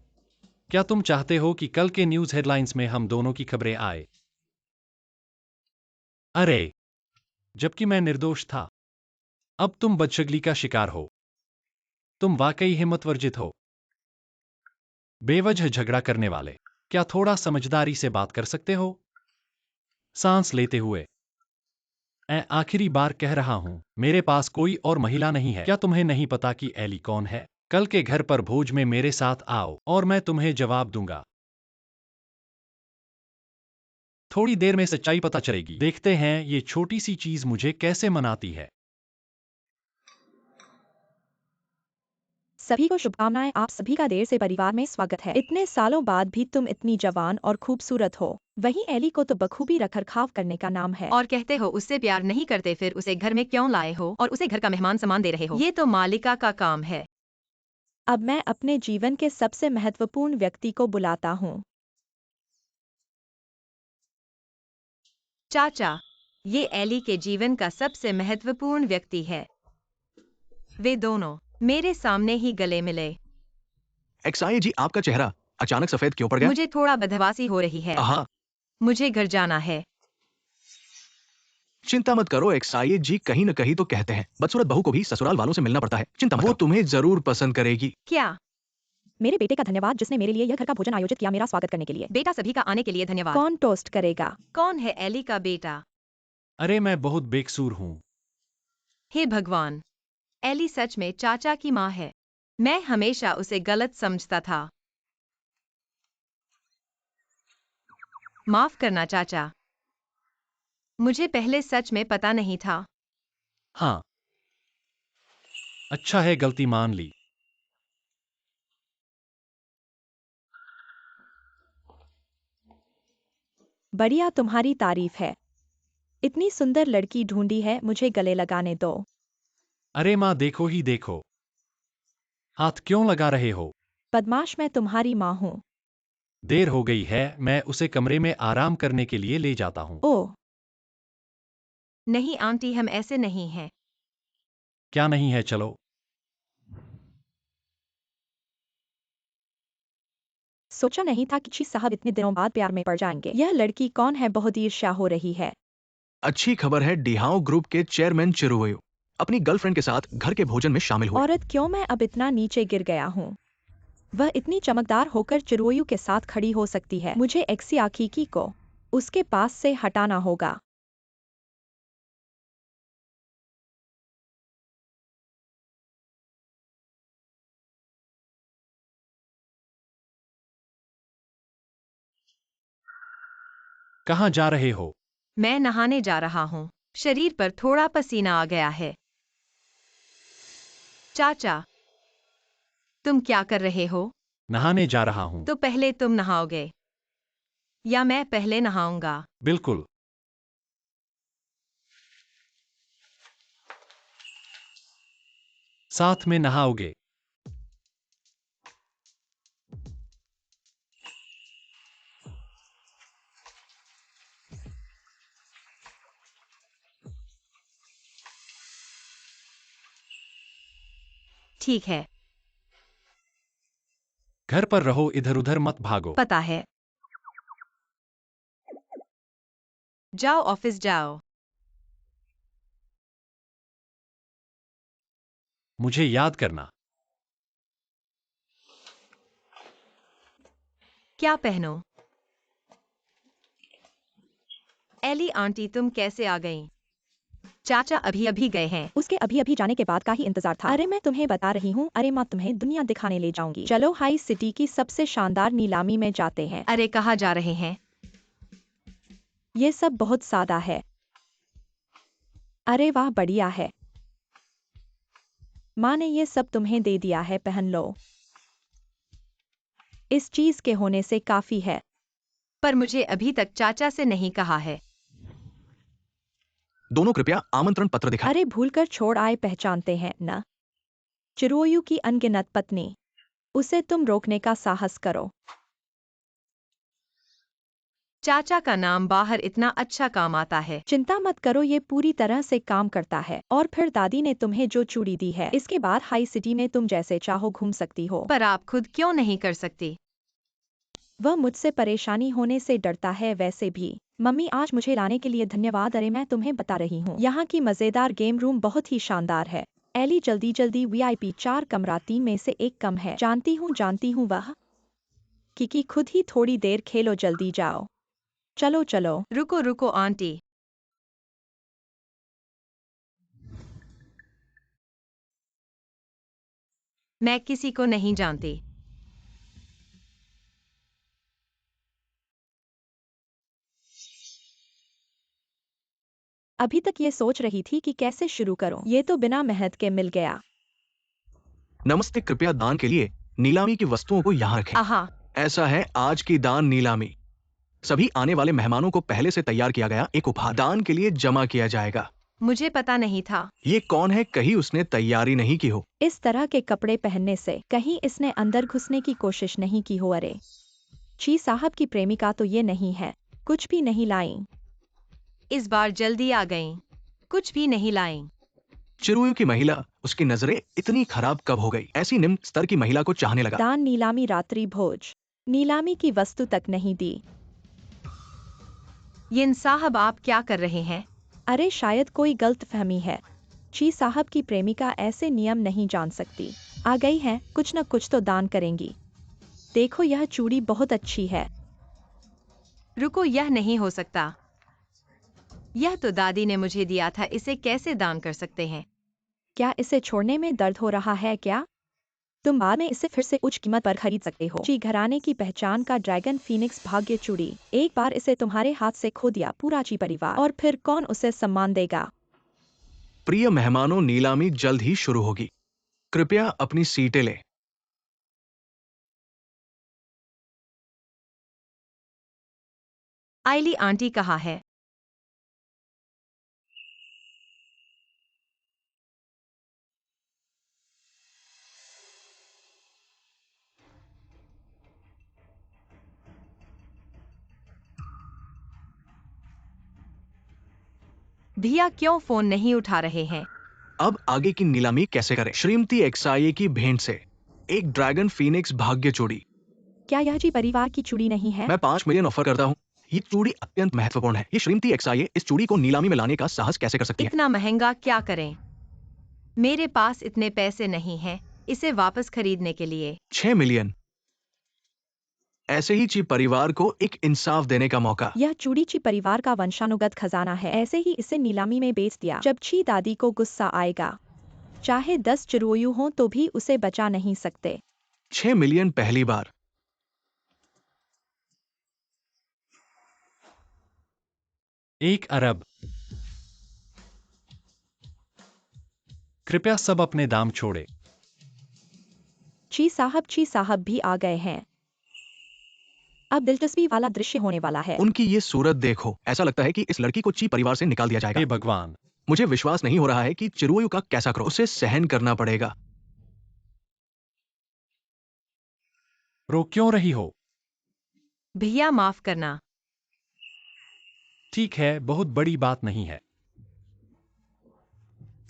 क्या तुम चाहते हो कि कल के न्यूज हेडलाइंस में हम दोनों की खबरें आए? अरे, जबकि मैं निर्दोष था। अब तुम बदशगली का शिकार हो। तुम वाकई हिम्मतवर्जित हो। बेवजह झगड़ा करने वाले, क्या थोड़ा समझदारी से बात कर सकते हो? सांस लेते हुए, मैं आखिरी बार कह रहा हूं, मेरे पास कोई और महिला नहीं है। क्या तुम्हें नहीं पता कि एली कौन है? कल के घर पर भोज में मेरे साथ आओ और मैं तुम्हें जवाब दूंगा। थोड़ी देर में सच्चाई पता चलेगी। देखते हैं ये छोटी सी चीज मुझे कैसे मनाती है। सभी को शुभकामनाएं। आप सभी का देर से परिवार में स्वागत है। इतने सालों बाद भी तुम इतनी जवान और खूबसूरत हो। वहीं एली को तो बखूबी रखरखाव करने का नाम है। और कहते हो उससे प्यार नहीं करते, फिर उसे घर में क्यों लाए हो और उसे घर का मेहमान सामान दे रहे हो? ये तो मालिका का काम है। अब मैं अपने जीवन के सबसे महत्वपूर्ण व्यक्ति को बुलाता हूँ। चाचा, ये एली के जीवन का सबसे महत्वपूर्ण व्यक्ति है। वे दोनों मेरे सामने ही गले मिले। एक्साई जी, आपका चेहरा अचानक सफेद क्यों पड़ गया? मुझे थोड़ा बदहवासी हो रही है। हाँ, मुझे घर जाना है। चिंता मत करो एक्साई जी, कहीं न कहीं तो कहते हैं बदसूरत बहू को भी ससुराल वालों से मिलना पड़ता है। चिंता मत करो, वो तुम्हें जरूर पसंद करेगी। क्या? मेरे बेटे का धन्यवाद जिसने मेरे लिए यह घर का भोजन आयोजित किया, मेरा स्वागत करने के लिए। बेटा, सभी का आने के लिए धन्यवाद। कौन टोस्ट करेगा? कौन है एली का बेटा? अरे मैं बहुत बेकसूर हूं। हे भगवान, एली सच में चाचा की माँ है। मैं हमेशा उसे गलत समझता था। माफ करना चाचा, मुझे पहले सच में पता नहीं था। हाँ, अच्छा है, गलती मान ली। बढ़िया, तुम्हारी तारीफ है। इतनी सुंदर लड़की ढूंढी है, मुझे गले लगाने दो। अरे माँ, देखो ही देखो। हाथ क्यों लगा रहे हो? बदमाश, मैं तुम्हारी माँ हूँ। देर हो गई है, मैं उसे कमरे में आराम करने के लिए ले जाता हूँ। ओह, नहीं आंटी, हम ऐसे नहीं हैं। क्या नहीं है? चलो। सोचा नहीं था कि ची साहब इतने दिनों बाद प्यार में पड़ जाएंगे। यह लड़की कौन है? बहुत ईर्ष्या हो रही है। अच्छी खबर है, डिहाओ ग्रुप के चेयरमैन चिरुवयु अपनी गर्लफ्रेंड के साथ घर के भोजन में शामिल हुए। औरत, क्यों मैं अब इतना नीचे गिर गया हूँ? वह इतनी चमकदार होकर चिरोयू के साथ खड़ी हो सकती है। मुझे एक्सी आखिकी को उसके पास से हटाना होगा। कहाँ जा रहे हो? मैं नहाने जा रहा हूँ। शरीर पर थोड़ा पसीना आ गया है। चाचा, तुम क्या कर रहे हो? नहाने जा रहा हूँ। तो पहले तुम नहाओगे या मैं पहले नहाऊंगा? बिल्कुल। साथ में नहाओगे। ठीक है, घर पर रहो, इधर उधर मत भागो। पता है। जाओ, ऑफिस जाओ। मुझे याद करना। क्या पहनो? एली आंटी, तुम कैसे आ गईं? चाचा अभी अभी गए हैं। उसके अभी अभी जाने के बाद का ही इंतजार था। अरे मैं तुम्हें बता रही हूँ, अरे माँ तुम्हें दुनिया दिखाने ले जाऊंगी। चलो हाई सिटी की सबसे शानदार नीलामी में जाते हैं। अरे कहाँ जा रहे हैं? ये सब बहुत सादा है। अरे वाह, बढ़िया है। माँ ने ये सब तुम्हें दे दिया है, पहन लो। इस चीज के होने से काफी है। पर मुझे अभी तक चाचा से नहीं कहा है। दोनों कृपया आमंत्रण पत्र दिखाएं। अरे भूलकर छोड़ आए, पहचानते हैं न? चिरोयू की अनगिनत पत्नी। उसे तुम रोकने का साहस करो। चाचा का नाम बाहर इतना अच्छा काम आता है। चिंता मत करो, ये पूरी तरह से काम करता है। और फिर दादी ने तुम्हें जो चूड़ी दी है, इसके बाद हाई सिटी में तुम जैसे चाहो घूम सकती हो। पर आप खुद क्यों नहीं कर सकती? वह मुझसे परेशानी होने से डरता है। वैसे भी मम्मी, आज मुझे लाने के लिए धन्यवाद। अरे मैं तुम्हें बता रही हूँ, यहाँ की मजेदार गेम रूम बहुत ही शानदार है। एली, जल्दी जल्दी, VIP 4 कमरा 3 में से एक कम है। जानती हूँ वह। किकी, खुद ही थोड़ी देर खेलो, जल्दी जाओ। चलो चलो। रुको रुको आंटी। मैं किसी को नहीं जानती। अभी तक ये सोच रही थी कि कैसे शुरू करूं। ये तो बिना मेहनत के मिल गया। नमस्ते, कृपया दान के लिए नीलामी की वस्तुओं को यहाँ रखें। आहा, ऐसा है, आज की दान नीलामी सभी आने वाले मेहमानों को पहले से तैयार किया गया एक उपहार दान के लिए जमा किया जाएगा। मुझे पता नहीं था। ये कौन है? कहीं उसने तैयारी नहीं की हो। इस तरह के कपड़े पहनने से कहीं इसने अंदर घुसने की कोशिश नहीं की हो? अरे ची साहब की प्रेमिका तो ये नहीं है। कुछ भी नहीं लाई। इस बार जल्दी आ गईं। कुछ भी नहीं लाईं। चिरुयु की महिला, उसकी नजरें इतनी खराब कब हो गई? ऐसी निम्न स्तर की महिला को चाहने लगा। दान, नीलामी, रात्रि भोज। नीलामी की वस्तु तक नहीं दी। यिन साहब, आप क्या कर रहे हैं? अरे शायद कोई गलतफहमी है। ची साहब की प्रेमिका ऐसे नियम नहीं जान सकती। आ गई है, कुछ न कुछ तो दान करेंगी। देखो, यह चूड़ी बहुत अच्छी है। रुको, यह नहीं हो सकता। यह तो दादी ने मुझे दिया था, इसे कैसे दान कर सकते हैं? क्या इसे छोड़ने में दर्द हो रहा है क्या? तुम बाद में इसे फिर से उच्च कीमत पर खरीद सकते हो। ची घराने की पहचान का ड्रैगन फीनिक्स भाग्य चूड़ी। एक बार इसे तुम्हारे हाथ से खो दिया पूरा ची परिवार, और फिर कौन उसे सम्मान देगा? प्रिय मेहमानों, नीलामी जल्द ही शुरू होगी। कृपया अपनी सीटें लें। आइली आंटी कहाँ है? भैया क्यों फोन नहीं उठा रहे हैं? अब आगे की नीलामी कैसे करें? श्रीमती एक्साये की भेंट से एक ड्रैगन फीनिक्स भाग्य चूड़ी। क्या यह जी परिवार की चूड़ी नहीं है? मैं 5 मिलियन ऑफर करता हूँ। ये चूड़ी अत्यंत महत्वपूर्ण है। ये श्रीमती एक्साये इस चूड़ी को नीलामी में लाने का साहस कैसे कर सकती है? इतना महंगा क्या करें? मेरे पास इतने पैसे नहीं हैं इसे वापस खरीदने के लिए। 6 मिलियन। ऐसे ही ची परिवार को एक इंसाफ देने का मौका। यह चूड़ी ची परिवार का वंशानुगत खजाना है, ऐसे ही इसे नीलामी में बेच दिया। जब ची दादी को गुस्सा आएगा, चाहे 10 चिरोयू हों तो भी उसे बचा नहीं सकते। 6 मिलियन पहली बार। 1 अरब। कृपया सब अपने दाम छोड़े। ची साहब भी आ गए हैं। अब दिलचस्पी वाला दृश्य होने वाला है। उनकी ये सूरत देखो, ऐसा लगता है कि इस लड़की को ची परिवार से निकाल दिया जाएगा। हे भगवान, मुझे विश्वास नहीं हो रहा है कि चिरोयू का कैसा करो, उसे सहन करना पड़ेगा। रो क्यों रही हो? भैया माफ करना। ठीक है, बहुत बड़ी बात नहीं है।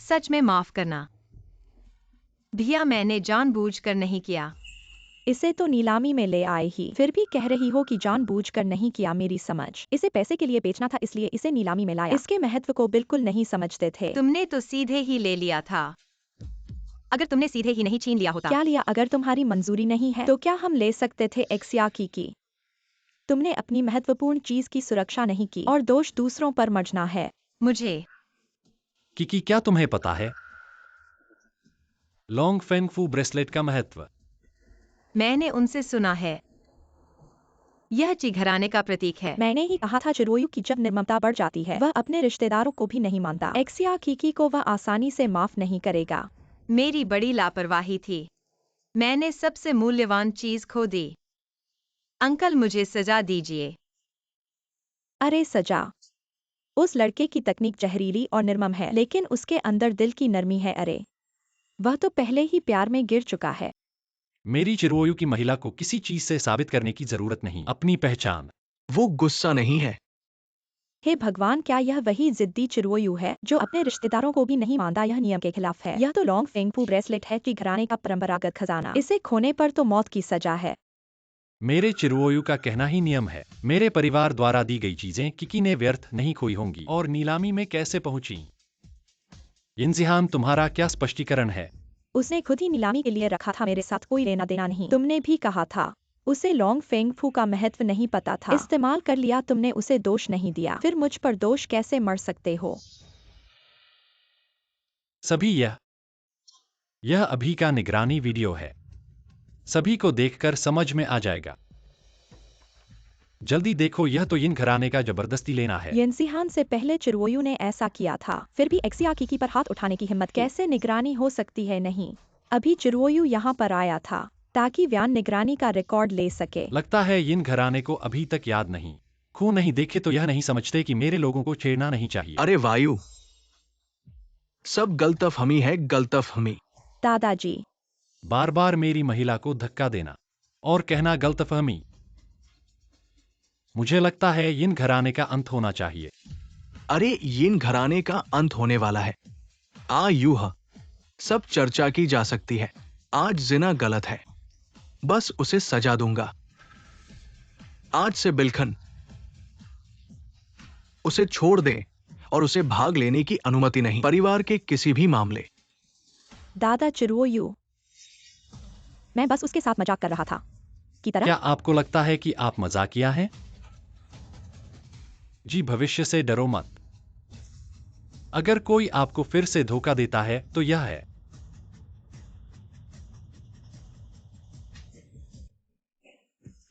सच में माफ करना। भैया मैंने जानबूझकर नहीं किया। इसे तो नीलामी में ले आए ही, फिर भी कह रही हो कि जानबूझकर नहीं किया। मेरी समझ, इसे पैसे के लिए बेचना था इसलिए इसे नीलामी में लाया। इसके महत्व को बिल्कुल नहीं समझते थे। तुमने तो सीधे ही ले लिया था। अगर तुमने सीधे ही नहीं छीन लिया होता। क्या लिया? अगर तुम्हारी मंजूरी नहीं है तो क्या हम ले सकते थे? एक्सियाकी की तुमने अपनी महत्वपूर्ण चीज की सुरक्षा नहीं की और दोष दूसरों पर मढ़ना है। मुझे किकी, क्या तुम्हें पता है लॉन्ग फेंग फू ब्रेसलेट का महत्व? मैंने उनसे सुना है। यह ची घराने का प्रतीक है। मैंने ही कहा था चिरोयू की जब निर्ममता बढ़ जाती है वह अपने रिश्तेदारों को भी नहीं मानता। एक्सियाकी को वह आसानी से माफ नहीं करेगा। मेरी बड़ी लापरवाही थी। मैंने सबसे मूल्यवान चीज खो दी। अंकल मुझे सजा दीजिए। अरे सजा? उस लड़के की तकनीक जहरीली और निर्मम है, लेकिन उसके अंदर दिल की नरमी है। अरे वह तो पहले ही प्यार में गिर चुका है। मेरी चिरोयू की महिला को किसी चीज से साबित करने की जरूरत नहीं, अपनी पहचान। वो गुस्सा नहीं है। हे भगवान, क्या यह वही जिद्दी चिरोयू है जो अपने रिश्तेदारों को भी नहीं मानता? यह नियम के खिलाफ है। यह तो लॉन्ग फेंगफू ब्रेसलेट है कि घराने का परंपरागत खजाना। इसे खोने पर तो मौत की सजा है। मेरे चिरोयू का कहना ही नियम है। मेरे परिवार द्वारा दी गई चीजें किकी ने व्यर्थ नहीं खोई होंगी। और नीलामी में कैसे पहुंची? यिनजिहान, तुम्हारा क्या स्पष्टीकरण है? उसने खुद ही नीलामी के लिए रखा था, मेरे साथ कोई लेना देना नहीं। तुमने भी कहा था उसे लॉन्ग फेंगफू का महत्व नहीं पता था, इस्तेमाल कर लिया तुमने, उसे दोष नहीं दिया। फिर मुझ पर दोष कैसे मढ़ सकते हो? सभी, यह अभी का निगरानी वीडियो है। सभी को देखकर समझ में आ जाएगा। जल्दी देखो, यह तो यिन घराने का जबरदस्ती लेना है। यिनजिहान से पहले चिरोयू ने ऐसा किया था, फिर भी एक्सियाकी पर हाथ उठाने की हिम्मत कैसे? निगरानी हो सकती है? नहीं, अभी चिरोयू यहाँ पर आया था ताकि व्यान निगरानी का रिकॉर्ड ले सके। लगता है यिन घराने को अभी तक याद नहीं। खून नहीं देखे तो यह नहीं समझते कि मेरे लोगों को छेड़ना नहीं चाहिए। अरे वायु, सब गलतफहमी है, गलतफहमी। दादाजी, बार बार मेरी महिला को धक्का देना और कहना गलतफहमी। मुझे लगता है यिन घराने का अंत होना चाहिए। अरे यिन घराने का अंत होने वाला है। आयुह सब चर्चा की जा सकती है। आज जिना गलत है, बस उसे सजा दूंगा। आज से बिलखन उसे छोड़ दें और उसे भाग लेने की अनुमति नहीं, परिवार के किसी भी मामले। दादा चिरोयू, मैं बस उसके साथ मजाक कर रहा था की तरह। क्या आपको लगता है कि आप मजाकिया हैं? जी, भविष्य से डरो मत। अगर कोई आपको फिर से धोखा देता है तो यह है।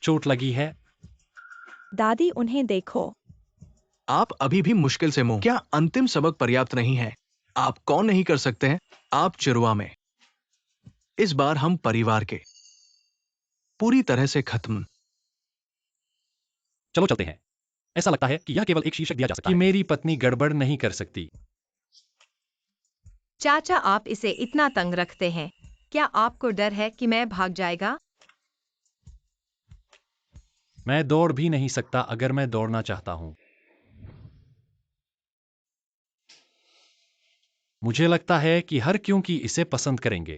चोट लगी है? दादी उन्हें देखो। आप अभी भी मुश्किल से मुंह। क्या अंतिम सबक पर्याप्त नहीं है? आप कौन नहीं कर सकते हैं? आप चिरवा में। इस बार हम परिवार के पूरी तरह से खत्म। चलो चलते हैं। ऐसा लगता है कि यह केवल एक शीर्षक दिया जा सकता है कि मेरी पत्नी गड़बड़ नहीं कर सकती। चाचा आप इसे इतना तंग रखते हैं, क्या आपको डर है कि मैं भाग जाएगा? मैं दौड़ भी नहीं सकता अगर मैं दौड़ना चाहता हूं। मुझे लगता है कि हर क्योंकि इसे पसंद करेंगे।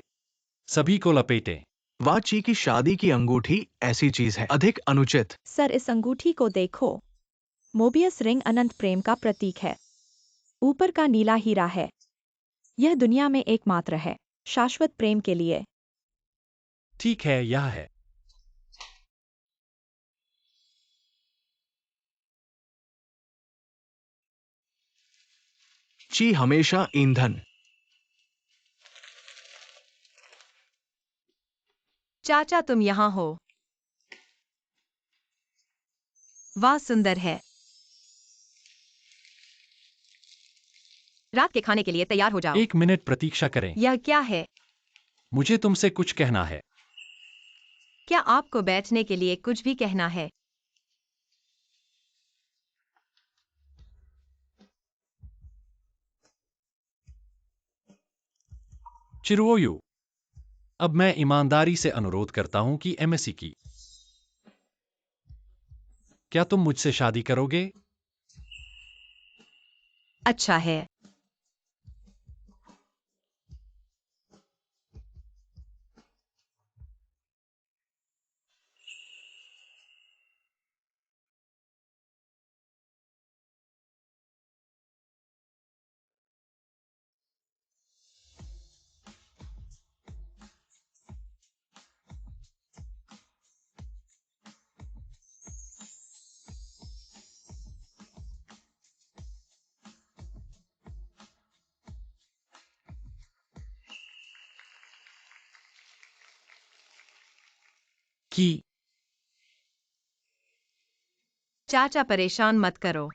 सभी को लपेटें। वाह, ची की शादी की अंगूठी ऐसी चीज है अधिक अनुचित। सर, इस अंगूठी को देखो। मोबियस रिंग अनंत प्रेम का प्रतीक है। ऊपर का नीला हीरा है। यह दुनिया में एकमात्र है, शाश्वत प्रेम के लिए। ठीक है, यह है। ची हमेशा ईंधन। चाचा तुम यहाँ हो। वाह सुंदर है। रात के खाने के लिए तैयार हो जाओ। 1 मिनट प्रतीक्षा करें। यह क्या है? मुझे तुमसे कुछ कहना है। क्या आपको बैठने के लिए कुछ भी कहना है? चिरुओयू, अब मैं ईमानदारी से अनुरोध करता हूं कि एमएससी की। क्या तुम मुझसे शादी करोगे? अच्छा है। कि चाचा परेशान मत करो।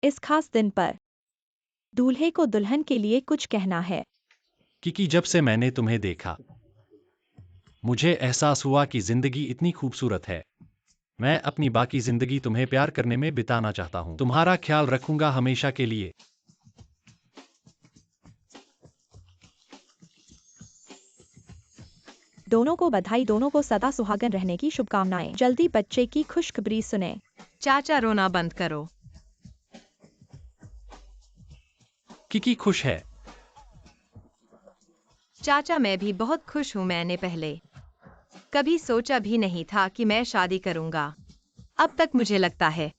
इस खास दिन पर दूल्हे को दुल्हन के लिए कुछ कहना है। कि जब से मैंने तुम्हें देखा, मुझे एहसास हुआ कि जिंदगी इतनी खूबसूरत है। मैं अपनी बाकी जिंदगी तुम्हें प्यार करने में बिताना चाहता हूं। तुम्हारा ख्याल रखूंगा हमेशा के लिए। दोनों को बधाई, दोनों को सदा सुहागन रहने की शुभकामनाएं। जल्दी बच्चे की खुशखबरी सुने। चाचा रोना बंद करो। कि खुश है। चाचा मैं भी बहुत खुश हूँ। मैंने पहले कभी सोचा भी नहीं था कि मैं शादी करूंगा। अब तक मुझे लगता है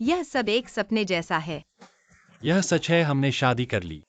यह सब एक सपने जैसा है। यह सच है, हमने शादी कर ली।